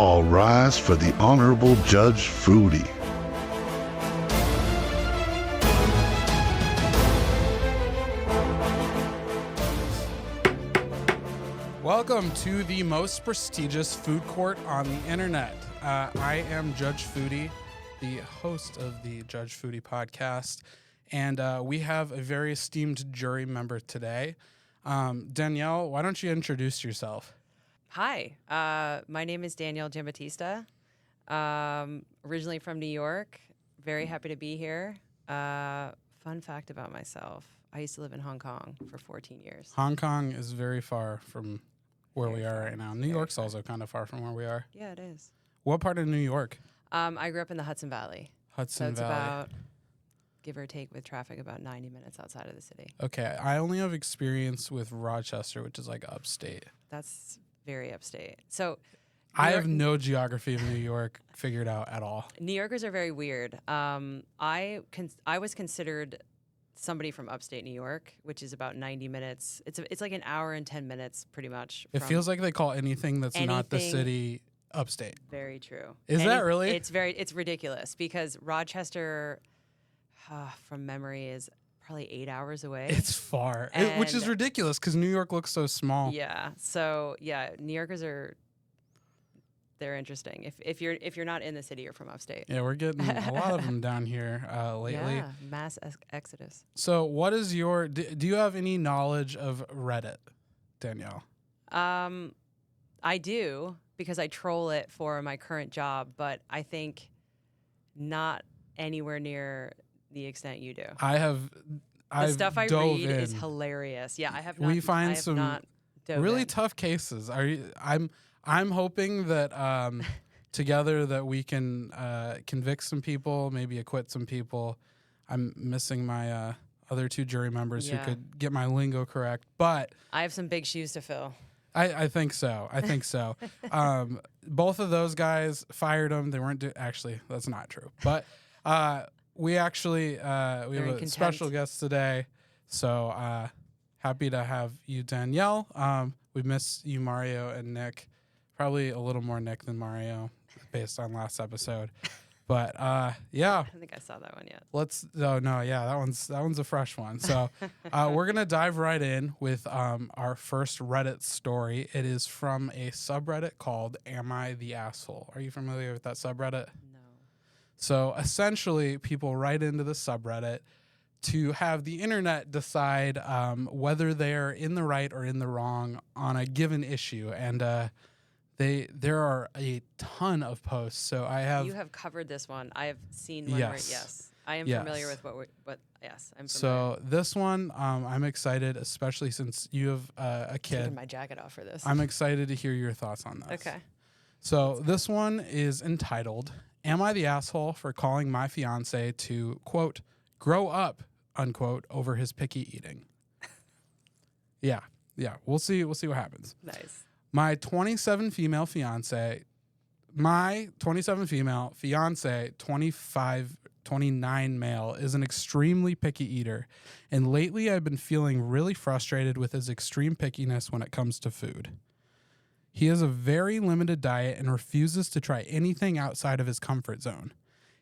All rise for the Honorable Judge Foodie. Welcome to the most prestigious food court on the internet. I am Judge Foodie, the host of the Judge Foodie podcast, and we have a very esteemed jury member today. Danielle, why don't you introduce yourself? Hi, my name is Danielle Giambattista, originally from New York. Very happy to be here. Fun fact about myself, I used to live in Hong Kong for 14 years. Hong Kong is very far from where we are right now. New York's also kind of far from where we are. Yeah, it is. What part of New York? I grew up in the Hudson Valley. So it's about, give or take with traffic, about 90 minutes outside of the city. Okay, I only have experience with Rochester, which is like upstate. That's very upstate. So I have no geography of New York figured out at all. New Yorkers are very weird. I was considered somebody from upstate New York, which is about 90 minutes. It's like an hour and 10 minutes, pretty much. It feels like they call anything that's not the city upstate. Very true. Is that really? It's ridiculous because Rochester, from memory, is probably 8 hours away. It's far, which is ridiculous because New York looks so small. Yeah. So yeah, New Yorkers they're interesting. If you're not in the city, you're from upstate. Yeah, we're getting a lot of them down here lately. Yeah, mass exodus. So what is your, do you have any knowledge of Reddit, Danielle? I do because I troll it for my current job, but I think not anywhere near the extent you do. The stuff I read is hilarious. Yeah, I have not. We find some really tough cases. I'm hoping that together that we can convict some people, maybe acquit some people. I'm missing my other two jury members who could get my lingo correct, but I have some big shoes to fill. I think so. Both of those guys fired them. They weren't actually. That's not true. But we actually we have a special guest today. So happy to have you, Danielle. We miss you, Mario and Nick. Probably a little more Nick than Mario, based on last episode. But yeah, I don't think I saw that one yet. That one's a fresh one. So we're gonna dive right in with our first Reddit story. It is from a subreddit called "Am I the Asshole?" Are you familiar with that subreddit? No. So essentially, people write into the subreddit to have the internet decide whether they're in the right or in the wrong on a given issue, and there are a ton of posts. So I have. You have covered this one. I have seen one. Yes. I am familiar with what. Yes, I'm familiar. So this one, I'm excited, especially since you have a kid. Taking my jacket off for this. I'm excited to hear your thoughts on this. Okay. So this one is entitled, "Am I the asshole for calling my fiance to, quote, grow up, unquote, over his picky eating?" Yeah. We'll see what happens. Nice. My 27 female fiance, 29 male, is an extremely picky eater. And lately I've been feeling really frustrated with his extreme pickiness when it comes to food. He has a very limited diet and refuses to try anything outside of his comfort zone.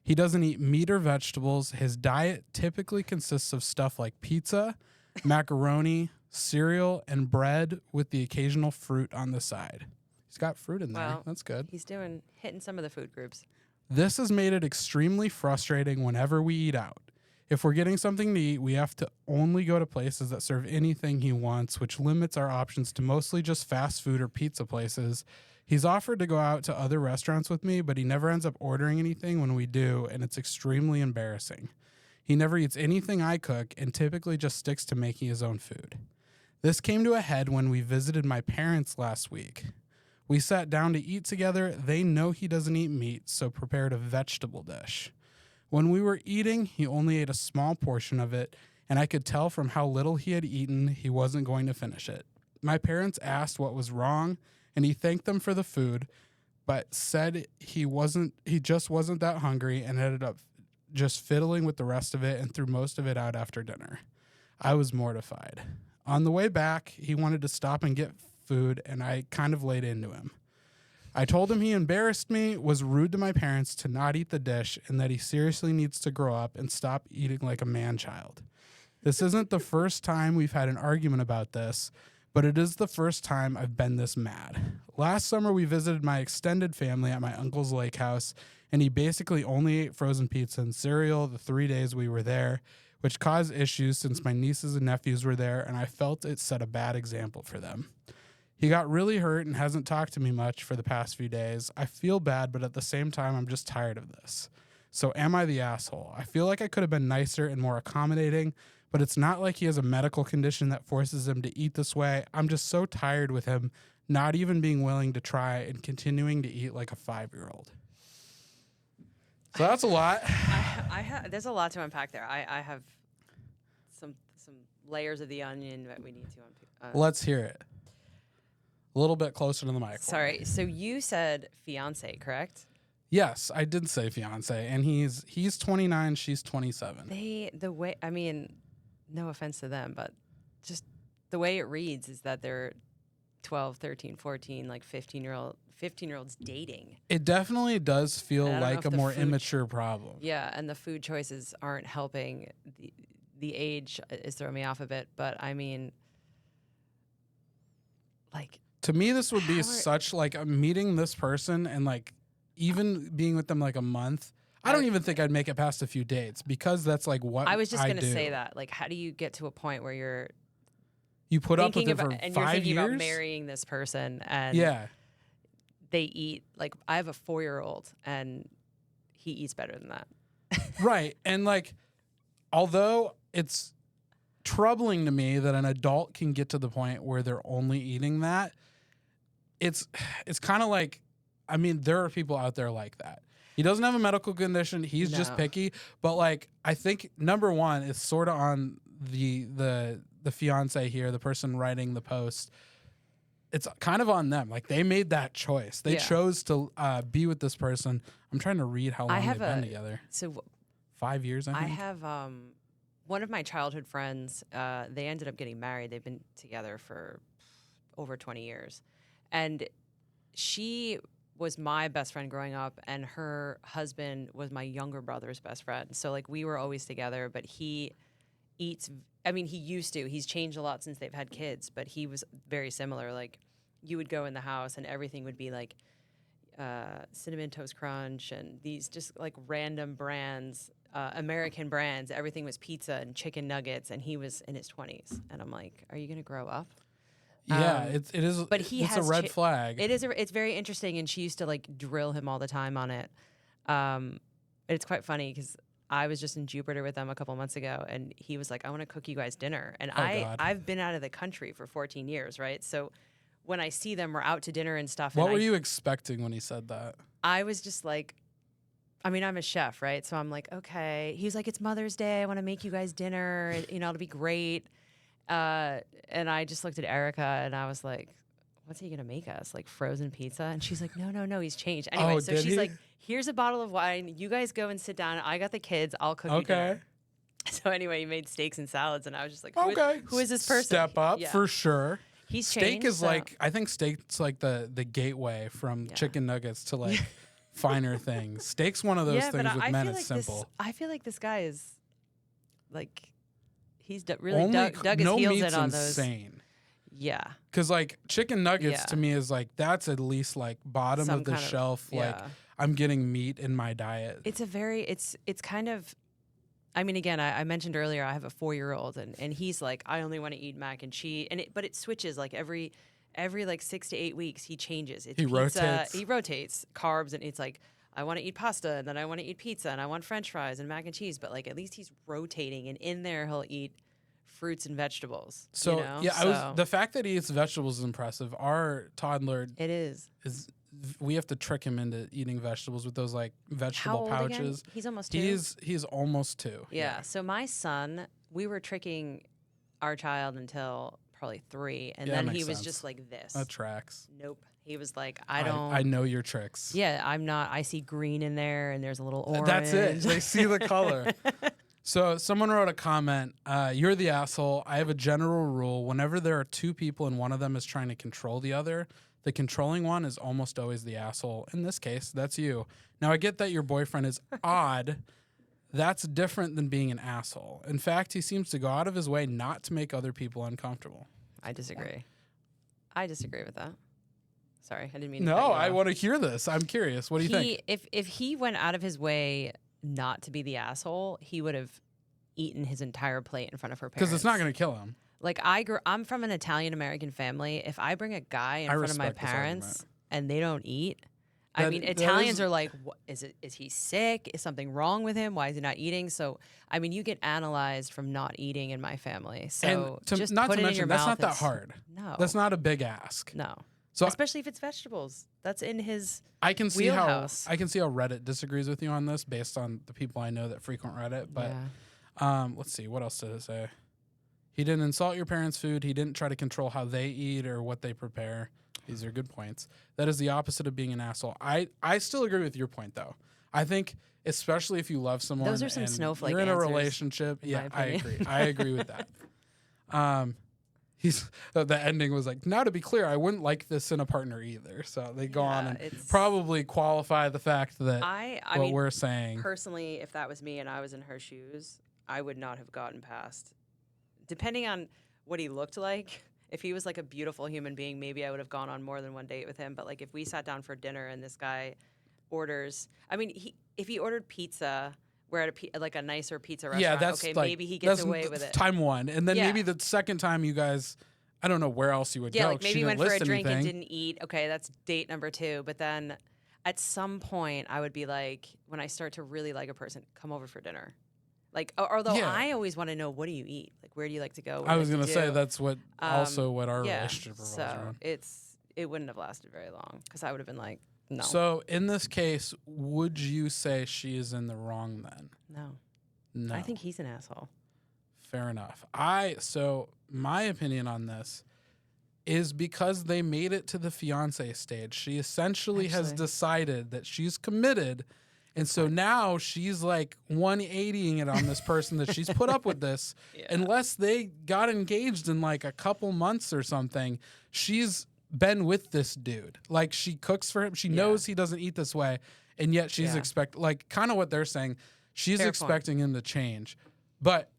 He doesn't eat meat or vegetables. His diet typically consists of stuff like pizza, macaroni, cereal, and bread with the occasional fruit on the side. He's got fruit in there. Well, that's good. He's hitting some of the food groups. This has made it extremely frustrating whenever we eat out. If we're getting something to eat, we have to only go to places that serve anything he wants, which limits our options to mostly just fast food or pizza places. He's offered to go out to other restaurants with me, but he never ends up ordering anything when we do, and it's extremely embarrassing. He never eats anything I cook and typically just sticks to making his own food. This came to a head when we visited my parents last week. We sat down to eat together. They know he doesn't eat meat, so prepared a vegetable dish. When we were eating, he only ate a small portion of it, and I could tell from how little he had eaten he wasn't going to finish it. My parents asked what was wrong, and he thanked them for the food, but said he just wasn't that hungry and ended up just fiddling with the rest of it and threw most of it out after dinner. I was mortified. On the way back, he wanted to stop and get food, and I kind of laid into him. I told him he embarrassed me, was rude to my parents, to not eat the dish, and that he seriously needs to grow up and stop eating like a man-child. This isn't the first time we've had an argument about this, but it is the first time I've been this mad. Last summer, we visited my extended family at my uncle's lake house, and he basically only ate frozen pizza and cereal the 3 days we were there, which caused issues since my nieces and nephews were there, and I felt it set a bad example for them. He got really hurt and hasn't talked to me much for the past few days. I feel bad, but at the same time, I'm just tired of this. So am I the asshole? I feel like I could have been nicer and more accommodating, but it's not like he has a medical condition that forces him to eat this way. I'm just so tired with him not even being willing to try and continuing to eat like a 5-year-old. So that's a lot. There's a lot to unpack there. I have some layers of the onion that we need to unpack. Let's hear it. A little bit closer to the mic. Sorry. So you said fiance, correct? Yes, I did say fiance, and he's 29, she's 27. The way, I mean, no offense to them, but just the way it reads is that they're 12, 13, 14, like 15-year-olds dating. It definitely does feel like a more food immature problem. Yeah, and the food choices aren't helping. The age is throwing me off a bit, but I mean, like, to me, this would be such like meeting this person and like even being with them like a month. I don't even think I'd make it past a few dates because that's like what I was just going to say that. Like, how do you get to a point where you put up with it for and 5 you're thinking years? about marrying this person and they eat like I have a 4-year-old and he eats better than that. Right. And like, although it's troubling to me that an adult can get to the point where they're only eating that, it's kind of like, I mean, there are people out there like that. He doesn't have a medical condition. He's just picky. But like, I think number one is sort of on the fiance here, the person writing the post. It's kind of on them. Like they made that choice. They chose to be with this person. I'm trying to read how long they've been together. So 5 years, I think. I have one of my childhood friends. They ended up getting married. They've been together for over 20 years. And she was my best friend growing up, and her husband was my younger brother's best friend. So, like, we were always together, but he eats, I mean, he used to. He's changed a lot since they've had kids, but he was very similar. Like, you would go in the house, and everything would be, like, Cinnamon Toast Crunch and these just, like, random brands, American brands. Everything was pizza and chicken nuggets, and he was in his 20s. And I'm like, are you going to grow up? Yeah, it is. But it's a red flag. It is. It's very interesting, and she used to like drill him all the time on it. It's quite funny because I was just in Jupiter with them a couple months ago, and he was like, "I want to cook you guys dinner." And I've been out of the country for 14 years, right? So when I see them, we're out to dinner and stuff. What were you expecting when he said that? I was just like, I mean, I'm a chef, right? So I'm like, okay. He was like, "It's Mother's Day. I want to make you guys dinner. You know, it'll be great." And I just looked at Erica and I was like, what's he going to make us? Like frozen pizza? And she's like, no, he's changed. Anyway, so she's like, here's a bottle of wine. You guys go and sit down. I got the kids. I'll cook you dinner. So anyway, he made steaks and salads. And I was just like, who is this person? Step up for sure. He's changed. Steak is like, I think steak's like the gateway from chicken nuggets to like finer things. Steak's one of those things with men. It's simple. I feel like this guy is like, he's really dug his heels in on those. Insane. Yeah. Because like chicken nuggets to me is like, that's at least like bottom of the shelf. Like I'm getting meat in my diet. It's kind of, I mean, again, I mentioned earlier, I have a 4-year-old and he's like, I only want to eat mac and cheese. But it switches like every like 6 to 8 weeks, he changes. It's pizza. He rotates carbs and it's like, I want to eat pasta, and then I want to eat pizza, and I want French fries and mac and cheese. But like, at least he's rotating, and in there he'll eat fruits and vegetables. So the fact that he eats vegetables is impressive. Our toddler, we have to trick him into eating vegetables with those like vegetable pouches. Again? He's almost 2. He's almost 2. Yeah. So my son, we were tricking our child until probably 3, and then he was just like this. That tracks. Nope. He was like, I know your tricks. Yeah, I'm not. I see green in there, and there's a little orange. That's it. They see the color. So someone wrote a comment, you're the asshole. I have a general rule. Whenever there are 2 people and one of them is trying to control the other, The controlling one is almost always the asshole. In this case, that's you. Now, I get that your boyfriend is odd. That's different than being an asshole. In fact, he seems to go out of his way not to make other people uncomfortable. I disagree. I disagree with that. Sorry, I didn't mean to No, cut you I off. want to hear this. I'm curious. What do you think? If he went out of his way not to be the asshole, he would have eaten his entire plate in front of her parents. Because it's not going to kill him. Like I'm from an Italian American family. If I bring a guy in front of my respect this parents argument. and they don't eat, That- I mean, that Italians is- are like, is he sick? Is something wrong with him? Why is he not eating? So, I mean, you get analyzed from not eating in my family. So And to, just not put to it in mention, your that's mouth. not that It's- hard. No, That's not a big ask. no. So Especially if it's vegetables, that's in his. I can see wheelhouse. how Reddit disagrees with you on this based on the people I know that frequent Reddit. But Yeah. let's see, what else did it say? He didn't insult your parents' food. He didn't try to control how they eat or what they prepare. These are good points. That is the opposite of being an asshole. I still agree with your point though. I think especially if you love someone, Those are some and snowflake you're in a answers, relationship. in Yeah, my I opinion. agree. I agree with that. The ending was like, now to be clear, I wouldn't like this in a partner either. So they go on Yeah, and it's- probably qualify the fact that I what mean, we're saying. personally, if that was me and I was in her shoes, I would not have gotten past. Depending on what he looked like, if he was like a beautiful human being, maybe I would have gone on more than one date with him. But like if we sat down for dinner and this guy orders, I mean, if he ordered pizza, we're at like a nicer pizza restaurant. Yeah, that's okay, like, maybe he gets that's away with it. Time one, and then Yeah. maybe the second time you guys, I don't know where else you would Yeah, go. like 'cause she maybe didn't went for a list drink and anything. didn't eat. Okay, that's date number 2. But then at some point, I would be like, when I start to really like a person, come over for dinner. Like, although Yeah. I always want to know, what do you eat? Like, where do you like to go? What do I you was like gonna to say do? that's what also what our Yeah, relationship revolves so around. it wouldn't have lasted very long because I would have been like, no, So in this case, would you say she is in the wrong then? no. No. I think he's an asshole. Fair enough. So my opinion on this is because they made it to the fiance stage. She essentially has Actually. decided that she's committed. And so now she's like 180ing it on this person that she's put up with this. Yeah. Unless they got engaged in like a couple months or something, she's been with this dude. Like she cooks for him. She knows he doesn't eat this way. And yet she's Yeah. like kind of what they're saying. She's Fair point. expecting him to change. But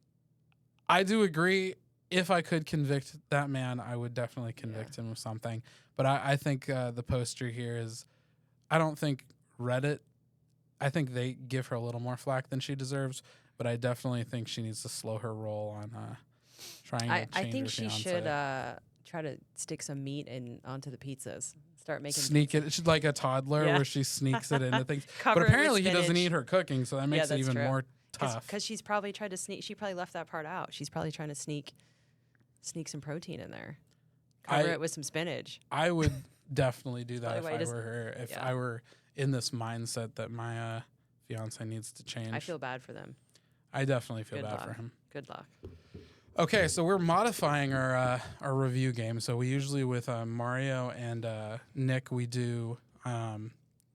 I do agree. If I could convict that man, I would definitely convict him of something. But I think the poster here is, I don't think Reddit, I think they give her a little more flack than she deserves. But I definitely think she needs to slow her roll on trying to change I think her she fiance. should try to stick some meat onto the pizzas. Start making Sneak it. She's like a toddler Yeah. where she sneaks it into things. Cover But it with apparently he doesn't spinach. eat her cooking, so that makes it that's even true. more tough. Because she's probably tried to sneak. She probably left that part out. She's probably trying to sneak some protein in there. Cover it with some spinach. I would definitely do that if Probably why I he doesn't- were her. If yeah. I were in this mindset that my fiance needs to change. I feel bad for them. I definitely feel Good bad luck. for him. Good luck. Okay, so we're modifying our review game. So we usually with Mario and Nick we do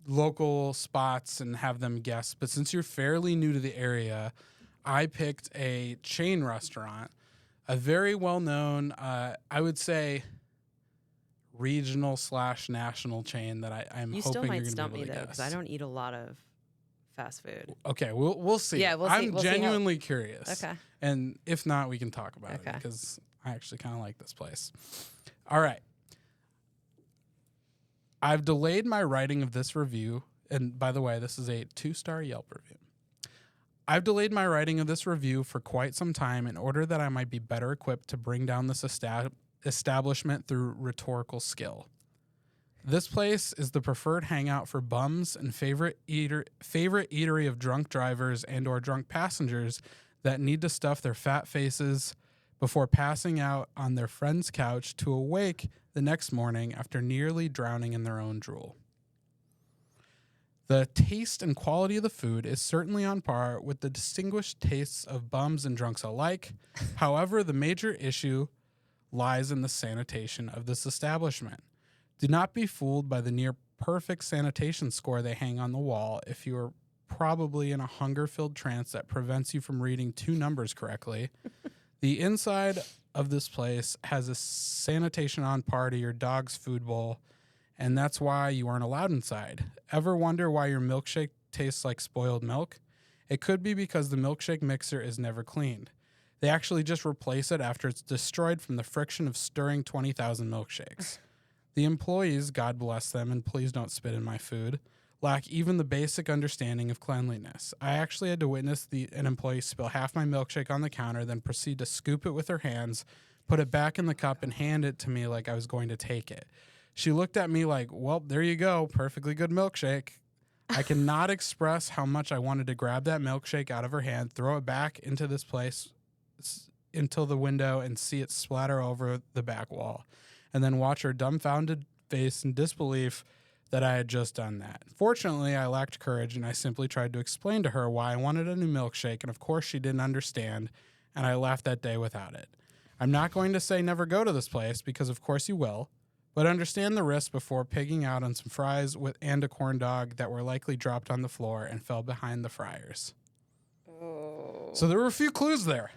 local spots and have them guess. But since you're fairly new to the area, I picked a chain restaurant, a very well known, I would say, regional / national chain that I'm You hoping still you're might going to stump be me able to though, because guess. I don't eat a lot of fast food. Okay, we'll see. Yeah, we'll see. I'm We'll see how- genuinely curious. Okay. And if not, we can talk about it Okay. because I actually kind of like this place. All right. I've delayed my writing of this review. And by the way, this is a 2-star Yelp review. I've delayed my writing of this review for quite some time in order that I might be better equipped to bring down this establishment through rhetorical skill. This place is the preferred hangout for bums and favorite eatery of drunk drivers and or drunk passengers that need to stuff their fat faces before passing out on their friend's couch to awake the next morning after nearly drowning in their own drool. The taste and quality of the food is certainly on par with the distinguished tastes of bums and drunks alike. However, the major issue lies in the sanitation of this establishment. Do not be fooled by the near perfect sanitation score they hang on the wall if you are probably in a hunger-filled trance that prevents you from reading 2 numbers correctly. The inside of this place has a sanitation on par to your dog's food bowl, and that's why you aren't allowed inside. Ever wonder why your milkshake tastes like spoiled milk? It could be because the milkshake mixer is never cleaned. They actually just replace it after it's destroyed from the friction of stirring 20,000 milkshakes. The employees, God bless them, and please don't spit in my food, lack even the basic understanding of cleanliness. I actually had to witness an employee spill half my milkshake on the counter, then proceed to scoop it with her hands, put it back in the cup, and hand it to me like I was going to take it. She looked at me like, well, there you go, perfectly good milkshake. I cannot express how much I wanted to grab that milkshake out of her hand, throw it back into this place, into the window, and see it splatter over the back wall, and then watch her dumbfounded face in disbelief that I had just done that. Fortunately, I lacked courage, and I simply tried to explain to her why I wanted a new milkshake, and of course she didn't understand, and I left that day without it. I'm not going to say never go to this place, because of course you will, but understand the risk before pigging out on some fries and a corn dog that were likely dropped on the floor and fell behind the fryers. Oh. So there were a few clues there.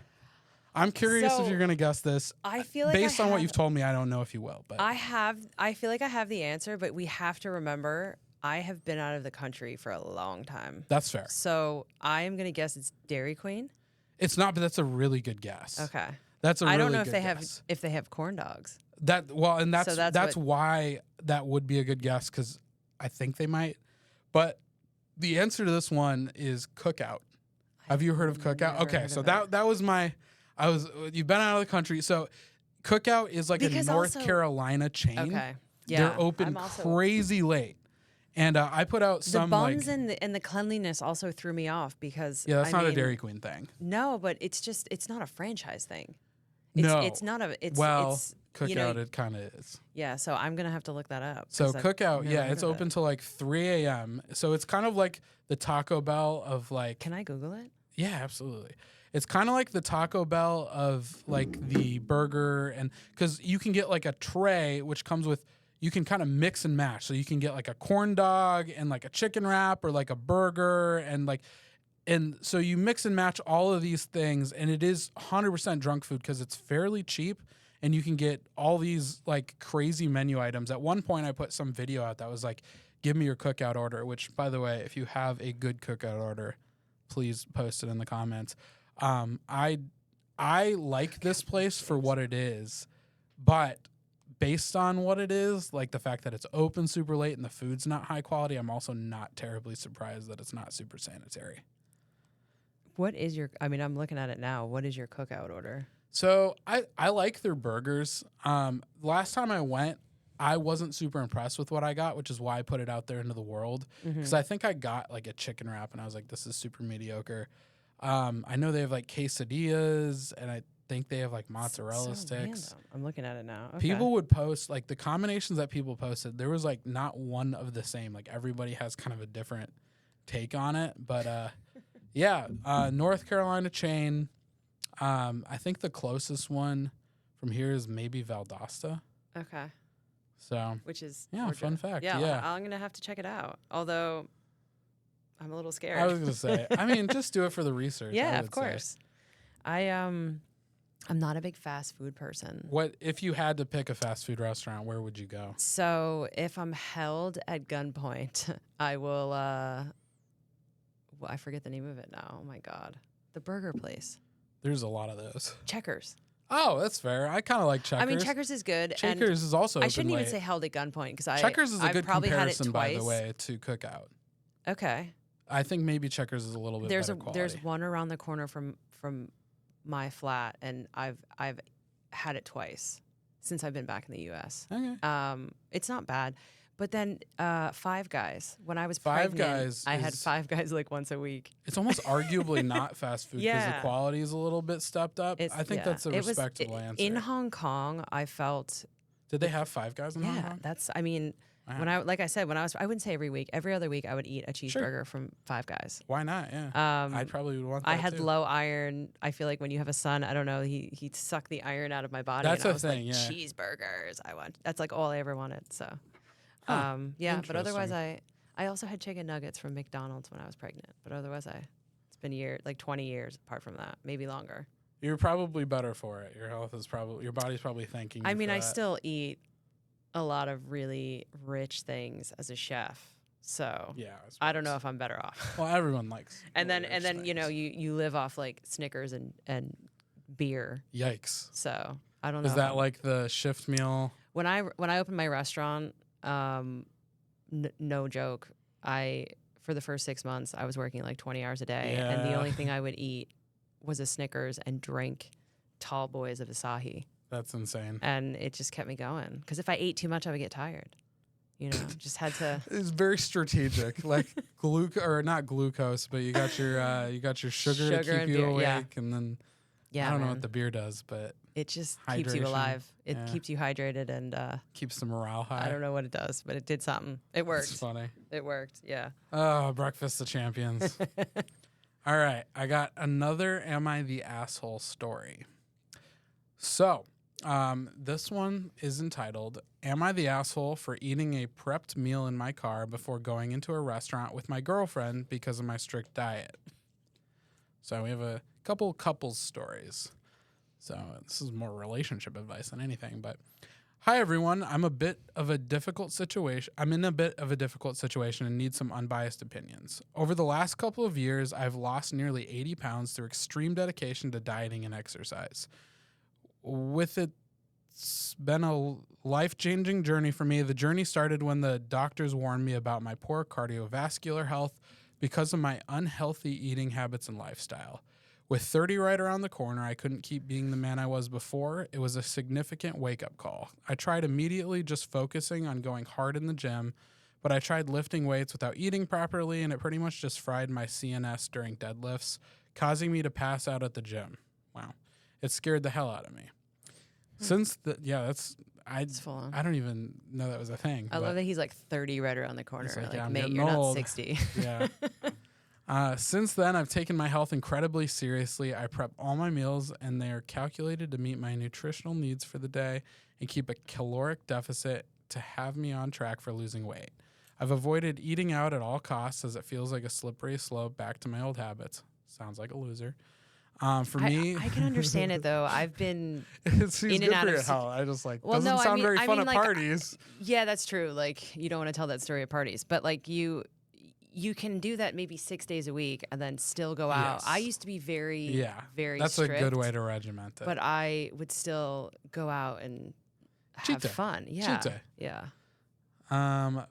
I'm curious if you're going to guess this. I feel like based on what you've told me, I don't know if you will. But I feel like I have the answer, but we have to remember I have been out of the country for a long time. That's fair. So I am going to guess it's Dairy Queen. It's not, but that's a really good guess. Okay. That's a really good guess. I don't know if they have corn dogs. That's why that would be a good guess, because I think they might. But the answer to this one is Cookout. Have you heard of Cookout? Okay, so that was my. You've been out of the country, so Cookout is like a North Carolina chain. Okay, yeah, they're open crazy late, and I put out some the buns and the cleanliness also threw me off because that's not a Dairy Queen thing. No, but it's not a franchise thing. It's not a. Cookout it kind of is. Yeah, so I'm gonna have to look that up. So Cookout, it's open till like 3 a.m. So it's kind of like the Taco Bell of like. Can I Google it? Yeah, absolutely. It's kind of like the Taco Bell of like the burger, and because you can get like a tray which comes with, you can kind of mix and match. So you can get like a corn dog and like a chicken wrap or like a burger and so you mix and match all of these things, and it is 100% drunk food because it's fairly cheap, and you can get all these like crazy menu items. At one point I put some video out that was like, give me your Cookout order, which by the way, if you have a good Cookout order, please post it in the comments. I like this place for what it is, but based on what it is, like the fact that it's open super late and the food's not high quality, I'm also not terribly surprised that it's not super sanitary. What is I'm looking at it now. What is your Cookout order? So I like their burgers. Last time I went, I wasn't super impressed with what I got, which is why I put it out there into the world. Because I think I got like a chicken wrap and I was like, this is super mediocre. I know they have like quesadillas, and I think they have like mozzarella sticks. Random. I'm looking at it now. Okay. People would post like the combinations that people posted. There was like not one of the same. Like everybody has kind of a different take on it. But North Carolina chain. I think the closest one from here is maybe Valdosta. Okay. So which is Georgia. Fun fact. Yeah, I'm gonna have to check it out. Although I'm a little scared. I was gonna say. I mean, just do it for the research. Yeah, of course. I'm not a big fast food person. What if you had to pick a fast food restaurant? Where would you go? So if I'm held at gunpoint, I will. I forget the name of it now. Oh my god, the burger place. There's a lot of those. Checkers. Oh, that's fair. I kind of like Checkers. I mean, Checkers is good. Checkers is also. I shouldn't even say held at gunpoint because Checkers is a good probably comparison, had it twice. by the way, to Cookout. Okay. I think maybe Checkers is a little bit better quality. There's one around the corner from my flat, and I've had it twice since I've been back in the U.S. Okay. It's not bad, but then Five Guys. When I was Five pregnant, Guys I had Five Guys like once a week. It's almost arguably not fast food because the quality is a little bit stepped up. I think that's a respectable answer. In Hong Kong, I felt. Did they have Five Guys in Hong Kong? That's. I mean. Wow. I wouldn't say every week. Every other week, I would eat a cheeseburger from Five Guys. Why not? Yeah. I probably would want that I had too. low iron. I feel like when you have a son, I don't know, he sucked the iron out of my body. That's and I a was thing, like, yeah. Cheeseburgers. That's like all I ever wanted. So, but otherwise, I also had chicken nuggets from McDonald's when I was pregnant. But otherwise, it's been like 20 years apart from that, maybe longer. You're probably better for it. Your body's probably thanking you. I mean, I still eat a lot of really rich things as a chef. So Yeah. I don't know if I'm better off. Well, everyone likes. and then things. you live off like Snickers and beer. Yikes. So I don't know. Is that like the shift meal? when I opened my restaurant? No joke. For the first 6 months I was working like 20 hours a day, and the Yeah. only thing I would eat was a Snickers and drink tall boys of Asahi, That's insane. and it just kept me going. Because if I ate too much, I would get tired. Just had to. It's very strategic, like or not glucose, but you got your sugar to Sugar keep and you beer, awake, yeah. and then Yeah, I don't know man. what the beer does, but It just keeps you Hydration, alive. It yeah. keeps you hydrated, and keeps the morale high. I don't know what it does, but it did something. It worked. It's funny. It worked. Yeah. Oh, breakfast of champions. All right, I got another "Am I the Asshole" story. So, this one is entitled, "Am I the asshole for eating a prepped meal in my car before going into a restaurant with my girlfriend because of my strict diet?" So we have a couple couples stories. So this is more relationship advice than anything, but hi everyone, I'm in a bit of a difficult situation and need some unbiased opinions. Over the last couple of years, I've lost nearly 80 pounds through extreme dedication to dieting and exercise. With it's been a life-changing journey for me. The journey started when the doctors warned me about my poor cardiovascular health because of my unhealthy eating habits and lifestyle. With 30 right around the corner, I couldn't keep being the man I was before. It was a significant wake-up call. I tried immediately just focusing on going hard in the gym, but I tried lifting weights without eating properly, and it pretty much just fried my CNS during deadlifts, causing me to pass out at the gym. Wow. It scared the hell out of me. It's full on. I don't even know that was a thing. I love that he's like 30 right around the corner. He's like, Like, yeah, I'm mate, getting you're old. not 60. Yeah. Since then, I've taken my health incredibly seriously. I prep all my meals, and they are calculated to meet my nutritional needs for the day and keep a caloric deficit to have me on track for losing weight. I've avoided eating out at all costs as it feels like a slippery slope back to my old habits. Sounds like a loser. For me, I can understand it though. I've been it's in and good out for of your si- health. I just like Well, doesn't no, I sound mean- very I fun mean, at like, parties. Yeah, that's true. Like, you don't want to tell that story at parties, but like you can do that maybe 6 days a week and then still go out. Yes. I used to be very very That's strict, a good way to regiment it. but I would still go out and Cheat have day. fun. Yeah. Cheat day. Yeah.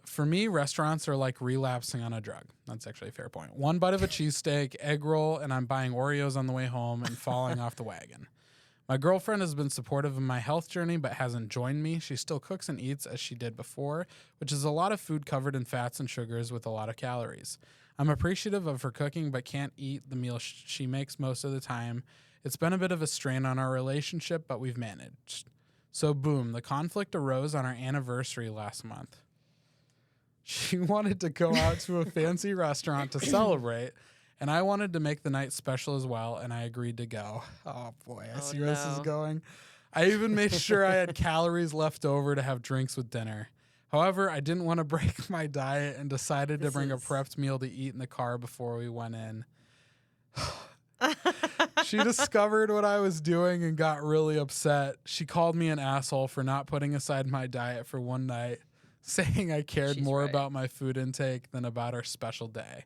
For me, restaurants are like relapsing on a drug. That's actually a fair point. One bite of a cheesesteak, egg roll, and I'm buying Oreos on the way home and falling off the wagon. My girlfriend has been supportive of my health journey but hasn't joined me. She still cooks and eats as she did before, which is a lot of food covered in fats and sugars with a lot of calories. I'm appreciative of her cooking but can't eat the meal she makes most of the time. It's been a bit of a strain on our relationship, but we've managed. So boom, the conflict arose on our anniversary last month. She wanted to go out to a fancy restaurant to celebrate, and I wanted to make the night special as well, and I agreed to go. Oh boy, I see where this is no. going. I even made sure I had calories left over to have drinks with dinner. However, I didn't want to break my diet and decided to This bring a is- prepped meal to eat in the car before we went in. She discovered what I was doing and got really upset. She called me an asshole for not putting aside my diet for one night, saying I cared She's more right. about my food intake than about our special day.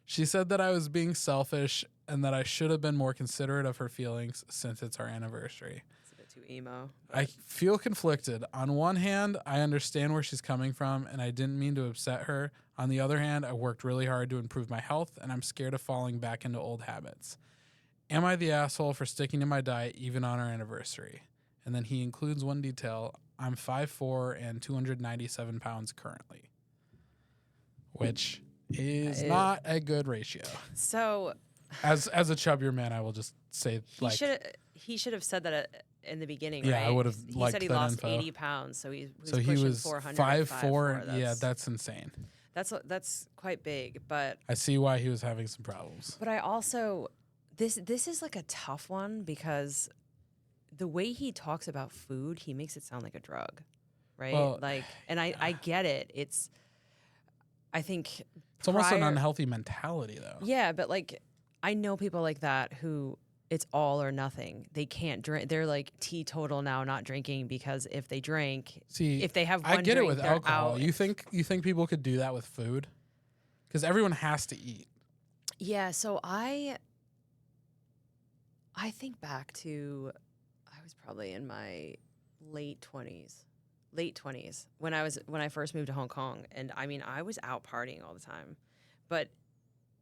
She said that I was being selfish and that I should have been more considerate of her feelings since it's our anniversary. It's a bit too emo. I feel conflicted. On one hand, I understand where she's coming from and I didn't mean to upset her. On the other hand, I worked really hard to improve my health and I'm scared of falling back into old habits. Am I the asshole for sticking to my diet even on our anniversary? And then he includes one detail. I'm 5'4" and 297 pounds currently, which is not a good ratio. So As a chubbier man, I will just say he should have said that in the beginning, Yeah, I right? would've He liked said he that lost info. 80 pounds, so he was so he pushing was 400 5'4". Yeah, that's insane. that's quite big, but I see why he was having some problems. I also this is like a tough one because the way he talks about food, he makes it sound like a drug, right? Well, like, and I get it. I think It's almost an prior- unhealthy mentality, though. Yeah, but like I know people like that who it's all or nothing. They can't drink. They're like teetotal now, not drinking, because if they drink, if they have one I get drink, it with they're alcohol. out. You think people could do that with food? Because everyone has to eat. Yeah, so I think back to, I was probably in my late 20s when I first moved to Hong Kong, and I mean I was out partying all the time, but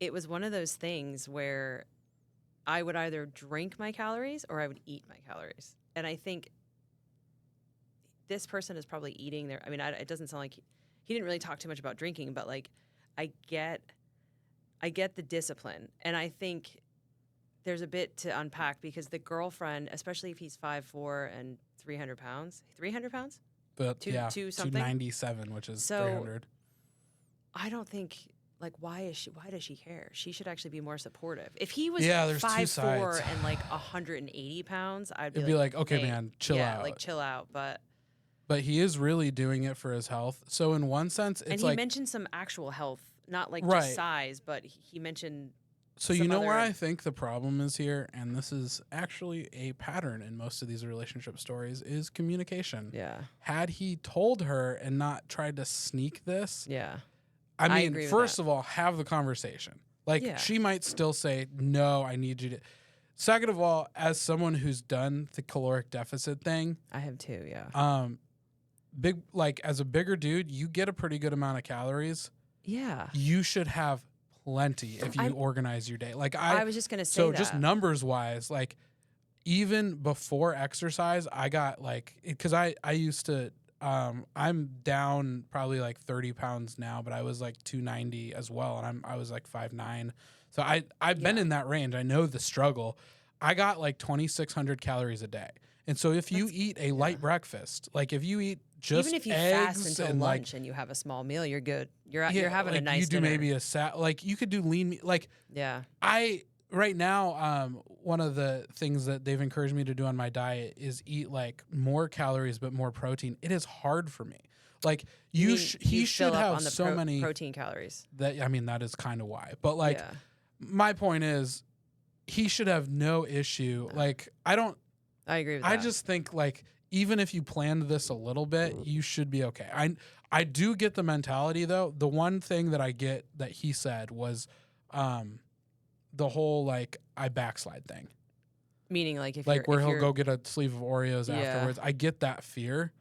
it was one of those things where I would either drink my calories or I would eat my calories, and I think this person is probably eating their. I mean, it doesn't sound like he didn't really talk too much about drinking, but like I get the discipline, and I think there's a bit to unpack because the girlfriend, especially if he's 5'4" and 300 pounds, But Two- yeah, two something? 297, which is So- 300. I don't think, like, why does she care? She should actually be more supportive. If he was Yeah, there's two 5'4" sides. and like 180 pounds, I'd be It'd be like, okay, hey, man, chill yeah, out. like chill out. But But he is really doing it for his health. So in one sense, and it's he like, mentioned some actual health, not like Right. just size, but he mentioned so you some know where other- I think the problem is here, and this is actually a pattern in most of these relationship stories, is communication. yeah, Had he told her and not tried to sneak this, yeah, I I mean, agree with first that. of all, have the conversation. Like, Yeah. she might still say, no, I need you to. Second of all, as someone who's done the caloric deficit thing, I have too. Yeah, as a bigger dude, you get a pretty good amount of calories. yeah. You should have plenty if you I'm- organize your day. Like I was just gonna say so that. just numbers wise, like even before exercise, I got like, because I used to, I'm down probably like 30 pounds now, but I was like 290 as well. And I was like 5'9". So I've been Yeah. in that range. I know the struggle. I got like 2,600 calories a day. And so if you eat a light breakfast, like if you eat just Even if you eggs fast until and lunch and you have a small meal, you're good. You're yeah, having a like nice you do dinner. maybe like you could do lean meat. Like Yeah, right now, one of the things that they've encouraged me to do on my diet is eat like more calories but more protein. It is hard for me. Like he you should fill up have on the so many protein calories. that I mean that is kind of why. But like yeah. my point is he should have no issue. Like I agree with that. I just think like even if you planned this a little bit, you should be okay. I do get the mentality though. The one thing that I get that he said was the whole like I backslide thing. Meaning like if Like you're, where if he'll you're, go get a sleeve of Oreos Yeah. afterwards. I get that fear.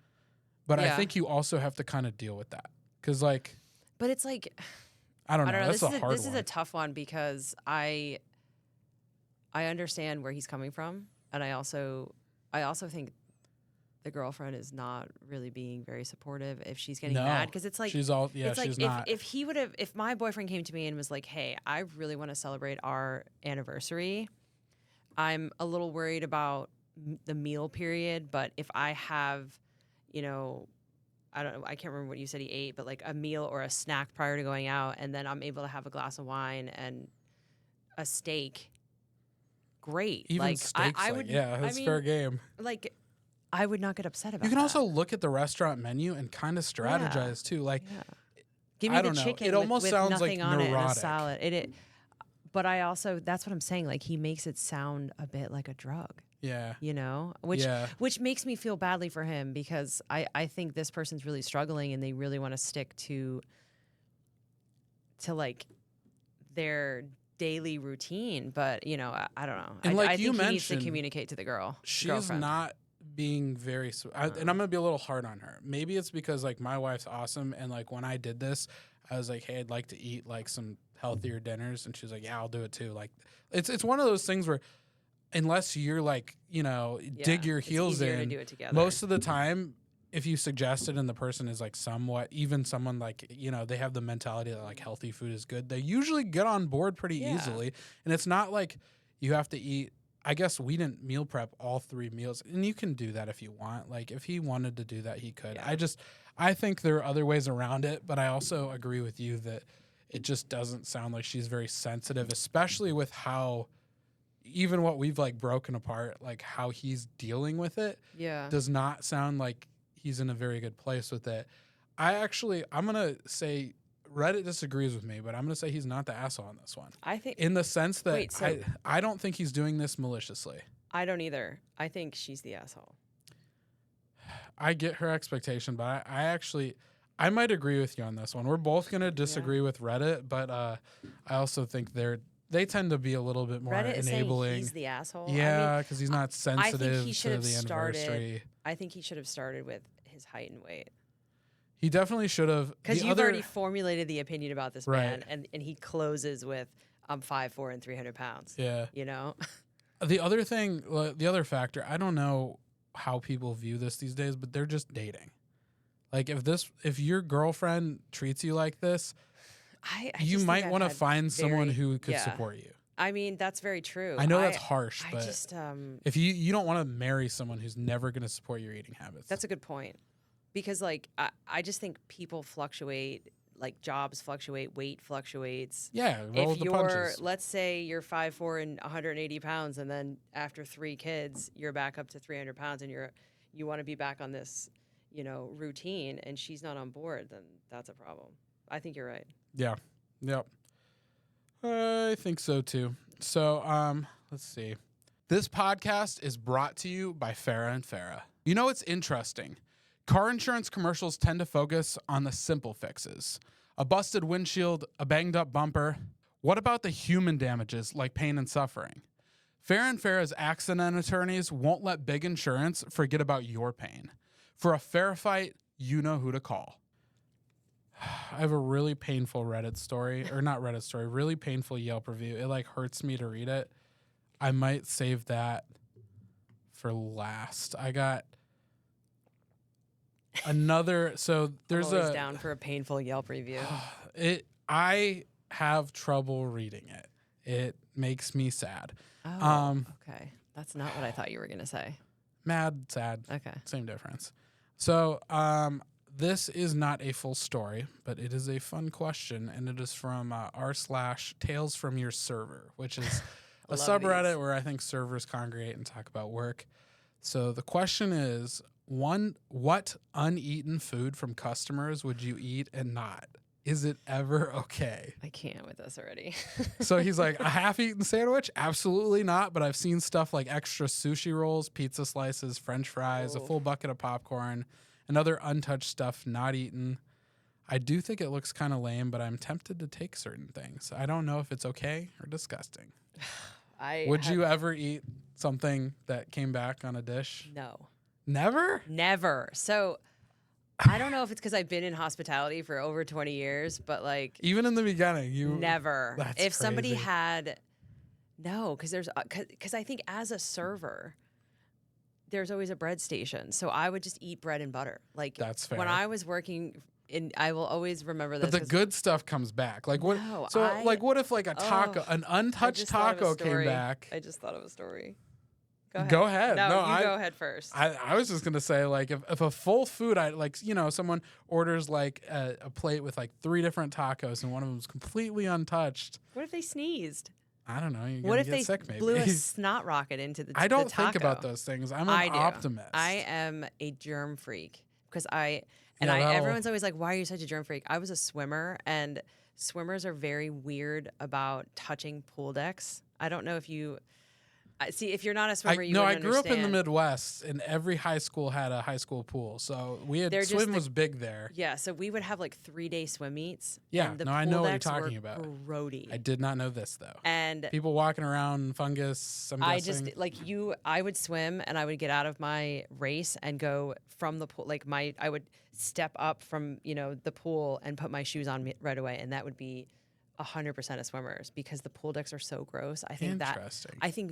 But I Yeah. think you also have to kind of deal with that. Cause like but it's like I don't know. This That's is a hard this one. is a tough one because I understand where he's coming from, and I also think the girlfriend is not really being very supportive if she's getting No. mad because it's like she's all it's like she's not. if my boyfriend came to me and was like, "Hey, I really want to celebrate our anniversary. I'm a little worried about the meal period, but if I have, you know, I don't know, I can't remember what you said he ate, but like a meal or a snack prior to going out, and then I'm able to have a glass of wine and a steak. Great. Even like steaks, I like, would, yeah, I that's mean, fair game. Like I would not get upset about. You can that. also look at the restaurant menu and kind of strategize too. Like Yeah. Give me I the don't know. chicken It almost with sounds like nothing on it and a neurotic. salad. But I also, that's what I'm saying. Like he makes it sound a bit like a drug, yeah. you know, which Yeah. which makes me feel badly for him because I think this person's really struggling and they really want to stick to like their daily routine. But you know, I don't know. And like I you think he needs to mentioned, communicate to the She's girlfriend. not being very and I'm gonna be a little hard on her. Maybe it's because like my wife's awesome and like when I did this I was like, hey, I'd like to eat like some healthier dinners, and she's like, yeah, I'll do it too. Like it's one of those things where unless you're like, you know, dig your it's heels easier to in, do it together. most of the time if you suggest it and the person is like somewhat, even someone like, you know, they have the mentality that like healthy food is good, they usually get on board pretty Yeah. easily. And it's not like you have to eat, I guess we didn't meal prep all 3 meals, and you can do that if you want. Like if he wanted to do that, he could. Yeah. I think there are other ways around it, but I also agree with you that it just doesn't sound like she's very sensitive, especially with how even what we've like broken apart, like how he's dealing with it Yeah. does not sound like he's in a very good place with it. I'm going to say Reddit disagrees with me, but I'm going to say he's not the asshole on this one. I think In the sense that Wait, so- I don't think he's doing this maliciously. I don't either. I think she's the asshole. I get her expectation, but I might agree with you on this one. We're both going to disagree with Reddit, but I also think they tend to be a little bit more Reddit is enabling. saying he's the asshole. Yeah, because he's not sensitive he to should have the anniversary. I think he should have started with his height and weight. He definitely should have. Because you've already formulated the opinion about this Right. man, and he closes with, I'm 5'4" and 300 pounds. Yeah. You know? The other thing, the other factor, I don't know how people view this these days, but they're just dating. Like if your girlfriend treats you like this, you might want to find someone who could support you. I mean, that's very true. I know that's harsh, but just, if you don't want to marry someone who's never going to support your eating habits. That's a good point. Because, like, I just think people fluctuate, like jobs fluctuate, weight fluctuates. Yeah, roll with the punches. Let's say you're 5'4" and 180 pounds, and then after 3 kids, you're back up to 300 pounds, and you want to be back on this, routine, and she's not on board, then that's a problem. I think you're right. Yeah. Yep. I think so too. So, let's see. This podcast is brought to you by Farrah and Farrah. You know, it's interesting. Car insurance commercials tend to focus on the simple fixes. A busted windshield, a banged up bumper. What about the human damages like pain and suffering? Farrah and Farrah's accident attorneys won't let big insurance forget about your pain. For a fair fight, you know who to call. I have a really painful Reddit story, or not Reddit story, really painful Yelp review. It hurts me to read it. I might save that for last. I got another, so there's I'm always down for a painful Yelp review. I have trouble reading it. It makes me sad. Oh, okay. That's not what I thought you were going to say. Mad, sad. Okay. Same difference. So, this is not a full story, but it is a fun question, and it is from r/Tales from Your Server, which is a subreddit where I think servers congregate and talk about work. So the question is, what uneaten food from customers would you eat and not? Is it ever okay? I can't with this already. So he's like, a half-eaten sandwich? Absolutely not, but I've seen stuff like extra sushi rolls, pizza slices, french fries, a full bucket of popcorn, and other untouched stuff not eaten. I do think it looks kind of lame, but I'm tempted to take certain things. I don't know if it's okay or disgusting. Would you ever eat something that came back on a dish? No. Never? Never. So I don't know if it's because I've been in hospitality for over 20 years, but like even in the beginning, you never. That's if somebody crazy. had because I think as a server, there's always a bread station, so I would just eat bread and butter. Like That's fair. When I was working I will always remember this. But the good stuff comes back. Like what? No, what if like a taco, an untouched taco came back? I just thought of a story. Go ahead. No, you go ahead first. I was just gonna say, like, if a full food, someone orders like a plate with like 3 different tacos and one of them's completely untouched. What if they sneezed? I don't know. You're What if get they sick, maybe. blew a snot rocket into the I don't the taco? think about those things. I'm an optimist. I am a germ freak because that'll- everyone's always like, why are you such a germ freak? I was a swimmer, and swimmers are very weird about touching pool decks. I don't know if you see, if you're not a swimmer, you wouldn't I grew up in the understand. Midwest, and every high school had a high school pool, so swim was big there. Yeah, so we would have like 3-day swim meets. Yeah, and the I pool know what you're decks were talking about. grody. I did not know this though. And People walking around, fungus. I'm guessing. I would swim and I would get out of my race and go from the pool. I would step up from the pool and put my shoes on right away, and that would be 100% of swimmers because the pool decks are so gross. I think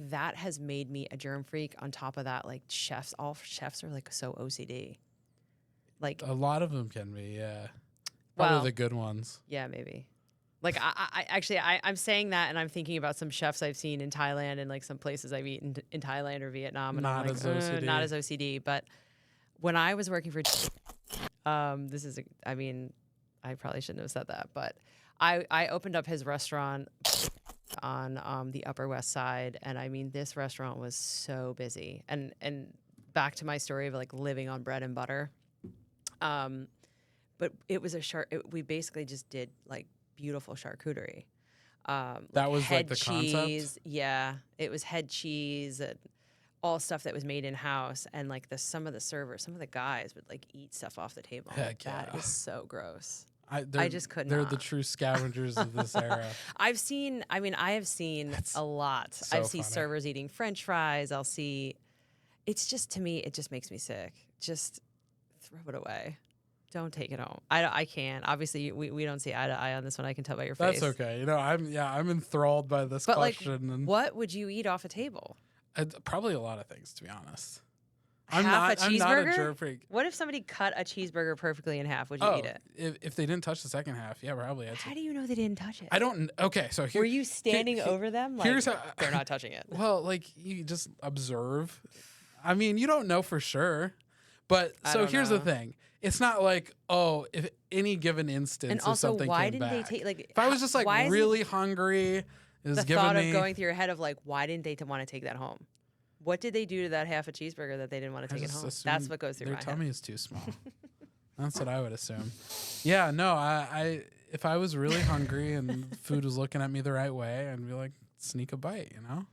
that has made me a germ freak. On top of that, like all chefs are like so OCD. Like a lot of them can be, yeah. Probably the good ones. Yeah, maybe. Like I'm saying that, and I'm thinking about some chefs I've seen in Thailand and like some places I've eaten in Thailand or Vietnam, and Not I'm as like, OCD. not as OCD. But when I was working for, I probably shouldn't have said that, but I opened up his restaurant on the Upper West Side, and I mean this restaurant was so busy. And back to my story of like living on bread and butter. but it was we basically just did like beautiful charcuterie. That was like head the cheese. concept? Yeah, it was head cheese and all stuff that was made in house. And like some of the servers, some of the guys would like eat stuff off the table. Heck That yeah. is so gross. I just could They're not. the true scavengers of this era. I have seen a lot. so I've seen funny. servers eating French fries. It's just, to me, it just makes me sick. Just throw it away. Don't take it home. I can't. Obviously, we don't see eye to eye on this one. I can tell by your face. That's okay. You know, I'm enthrowed by this But question. like, what would you eat off a table? Probably a lot of things, to be honest. Half a I'm not a cheeseburger? jerk freak. What if somebody cut a cheeseburger perfectly in half? Would you eat it? If they didn't touch the second half, yeah, probably. How do you know they didn't touch it? I don't. Okay, so Were you standing over them? Like, here's how they're not touching it. Well, like you just observe. I mean, you don't know for sure, but so here's the thing: it's not like if any given instance And of also, something why came didn't back. they take like? If I was just like why is really hungry, is the giving thought me of going through your head of like, why didn't they want to take that home? What did they do to that half a cheeseburger that they didn't want to take it home? That's what goes through their my tummy head. is too small. That's what I would assume. Yeah, no, I if I was really hungry and food was looking at me the right way, I'd be like, sneak a bite, you know?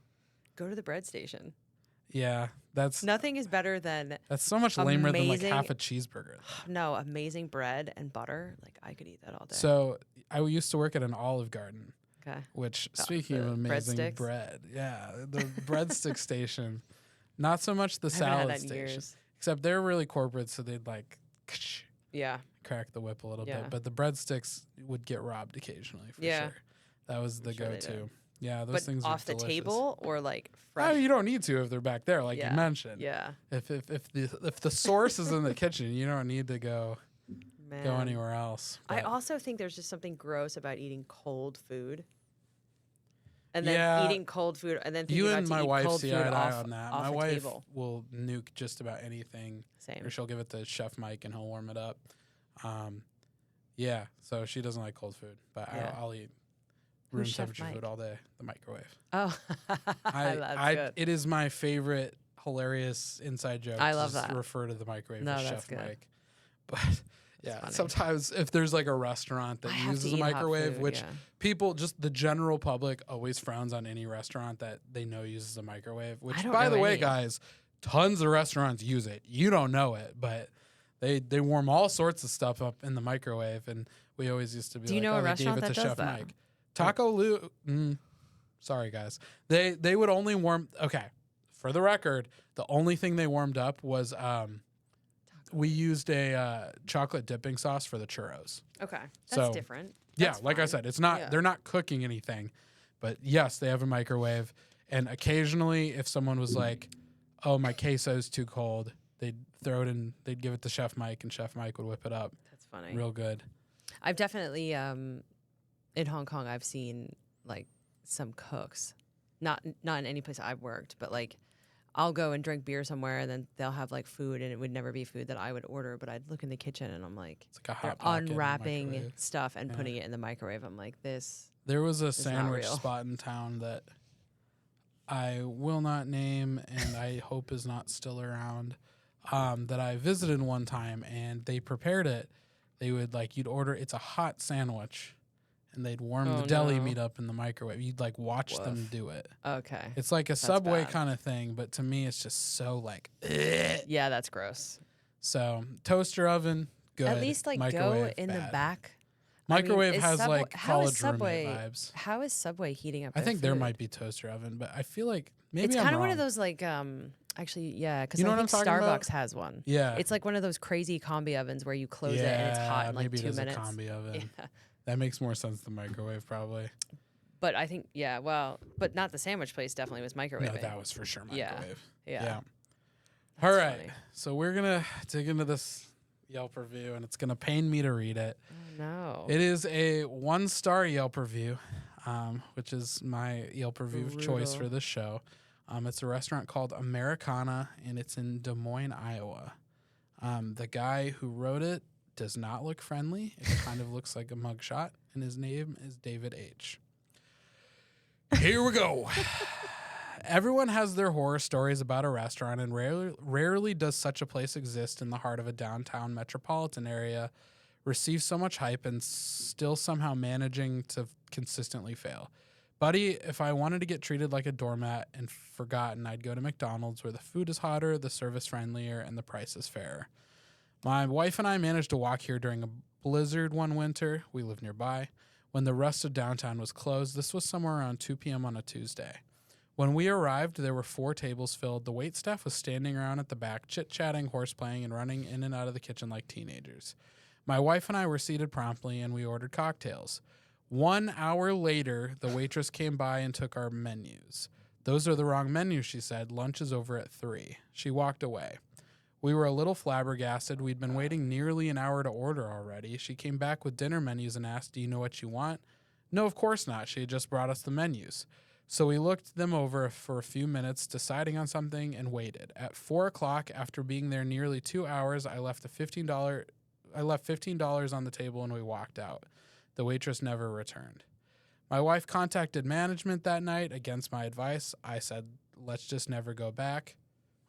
Go to the bread station. Yeah, that's Nothing is better than so much lamer than like amazing- half a cheeseburger. amazing bread and butter. Like I could eat that all day. So I used to work at an Olive Garden, okay. which Oh, speaking of the amazing breadsticks? bread, yeah, the breadstick station. Not so much the I haven't had salad that in station, years. except they're really corporate, so they'd like Yeah. crack the whip a little Yeah. bit. But the breadsticks would get robbed occasionally for Yeah. sure. That was the Sure they go-to. did. Yeah, those But things off are the delicious. table or like Oh, fresh. you don't need to if they're back there, like Yeah. you mentioned. Yeah. If the source is in the kitchen, you don't need to go Man. anywhere else. I But also think there's just something gross about eating cold food. And then Yeah. eating cold food and then thinking you about and to my eat wife cold see food eye to eye off, on that. off My a wife table. will nuke just about anything, Same. or she'll give it to Chef Mike and he'll warm it up. Yeah, so she doesn't like cold food, but Yeah. I'll eat room Who's Chef temperature Mike? food all day. The microwave. Oh, that's good. It is my favorite hilarious inside joke. I to love just that. refer to the microwave No, as that's Chef good. Mike. But yeah, funny. sometimes if there's like a restaurant that I have to uses a eat hot microwave, food, which yeah. people, just the general public, always frowns on any restaurant that they know uses a microwave. Which, don't by know the way, any. guys, tons of restaurants use it. You don't know it, but they warm all sorts of stuff up in the microwave, and we always used to be Do you like, know a oh, they gave restaurant it to that does Chef that? Mike. Taco Lu. Sorry, guys. They would only warm. Okay, for the record, the only thing they warmed up was we used a chocolate dipping sauce for the churros. Okay. That's So, different. Yeah, That's like I fine. said, it's not. Yeah. They're not cooking anything, but yes, they have a microwave. And occasionally, if someone was like, "Oh, my queso's too cold," they'd throw it in. They'd give it to Chef Mike, and Chef Mike would whip it up. That's funny. Real good. I've definitely in Hong Kong I've seen like some cooks, not in any place I've worked, but like I'll go and drink beer somewhere and then they'll have like food and it would never be food that I would order, but I'd look in the kitchen and I'm like, It's like a they're hot pocket in the unwrapping microwave. stuff and Yeah. putting it in the microwave. I'm like, this. There was a not sandwich real. spot in town that I will not name, and I hope is not still around, that I visited one time, and they prepared it. They would you'd order. It's a hot sandwich, and they'd warm Oh, the deli no. meat up in the microwave. You'd watch them Woof. do it. Okay. It's like a Subway bad. kind of thing, but to me, it's just so ugh. Yeah, that's gross. So toaster oven, good. At least go Microwave, in the bad. back. Microwave is has Subway- how college is Subway, roommate vibes. How is Subway heating up? I their think there food? might be toaster oven, but I feel like maybe It's I'm kind of one wrong. of those actually, yeah, because You know I what I'm think talking about? Starbucks has one. Yeah. It's like one of those crazy combi ovens where you close it and it's hot in like maybe 2 it is minutes. a combi oven. Yeah. That makes more sense than microwave, probably. But I think, yeah, well, but not the sandwich place definitely was microwave. No, that was for sure Yeah. microwave. Yeah. All That's right. funny. So we're going to dig into this Yelp review, and it's going to pain me to read it. Oh, no. It is a 1-star Yelp review, which is my Yelp review of choice Brutal. for this show. It's a restaurant called Americana, and it's in Des Moines, Iowa. The guy who wrote it does not look friendly. It kind of looks like a mugshot, and his name is David H. Here we go. Everyone has their horror stories about a restaurant, and rarely does such a place exist in the heart of a downtown metropolitan area. receive so much hype and still somehow managing to consistently fail. Buddy, if I wanted to get treated like a doormat and forgotten, I'd go to McDonald's where the food is hotter, the service friendlier, and the price is fairer. My wife and I managed to walk here during a blizzard one winter. We live nearby. When the rest of downtown was closed, this was somewhere around 2 p.m. on a Tuesday. When we arrived, there were 4 tables filled. The waitstaff was standing around at the back, chit-chatting, horseplaying, and running in and out of the kitchen like teenagers. My wife and I were seated promptly, and we ordered cocktails. 1 hour later, the waitress came by and took our menus. Those are the wrong menus, she said. Lunch is over at 3. She walked away. We were a little flabbergasted. We'd been waiting nearly an hour to order already. She came back with dinner menus and asked, "Do you know what you want?" No, of course not. She had just brought us the menus. So we looked them over for a few minutes, deciding on something, and waited. At 4 o'clock, after being there nearly 2 hours, I left $15 on the table and we walked out. The waitress never returned. My wife contacted management that night against my advice. I said, let's just never go back.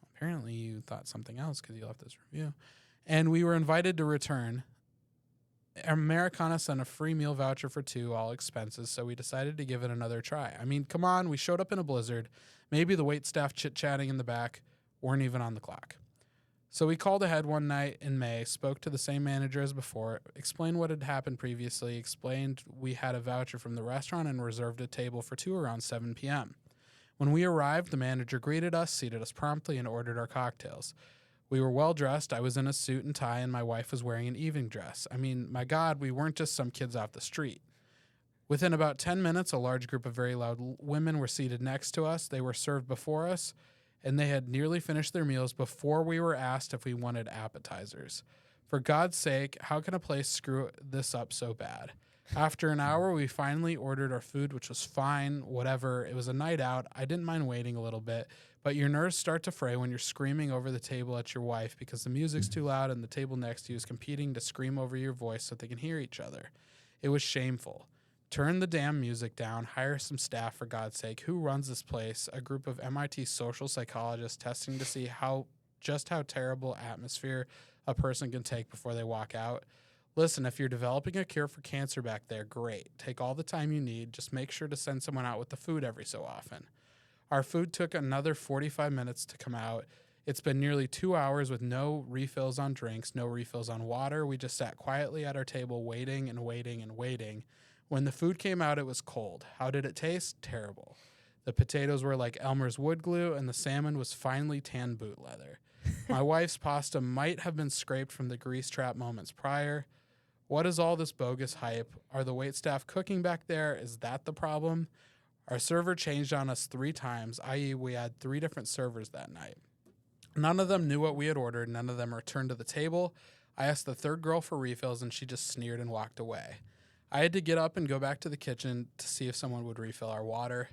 Apparently you thought something else because you left this review. And we were invited to return. Americana sent a free meal voucher for 2, all expenses, so we decided to give it another try. I mean, come on, we showed up in a blizzard. Maybe the waitstaff chit-chatting in the back weren't even on the clock. So we called ahead one night in May, spoke to the same manager as before, explained what had happened previously, explained we had a voucher from the restaurant and reserved a table for 2 around 7 p.m. When we arrived, the manager greeted us, seated us promptly, and ordered our cocktails. We were well-dressed. I was in a suit and tie, and my wife was wearing an evening dress. I mean, my God, we weren't just some kids off the street. Within about 10 minutes, a large group of very loud women were seated next to us. They were served before us, and they had nearly finished their meals before we were asked if we wanted appetizers. For God's sake, how can a place screw this up so bad? After an hour, we finally ordered our food, which was fine, whatever. It was a night out. I didn't mind waiting a little bit, but your nerves start to fray when you're screaming over the table at your wife because the music's too loud and the table next to you is competing to scream over your voice so they can hear each other. It was shameful. Turn the damn music down. Hire some staff, for God's sake. Who runs this place? A group of MIT social psychologists testing to see how terrible atmosphere a person can take before they walk out. Listen, if you're developing a cure for cancer back there, great. Take all the time you need. Just make sure to send someone out with the food every so often. Our food took another 45 minutes to come out. It's been nearly 2 hours with no refills on drinks, no refills on water. We just sat quietly at our table waiting and waiting and waiting. When the food came out, it was cold. How did it taste? Terrible. The potatoes were like Elmer's wood glue, and the salmon was finely tanned boot leather. My wife's pasta might have been scraped from the grease trap moments prior. What is all this bogus hype? Are the waitstaff cooking back there? Is that the problem? Our server changed on us 3 times, i.e. we had 3 different servers that night. None of them knew what we had ordered. None of them returned to the table. I asked the third girl for refills, and she just sneered and walked away. I had to get up and go back to the kitchen to see if someone would refill our water.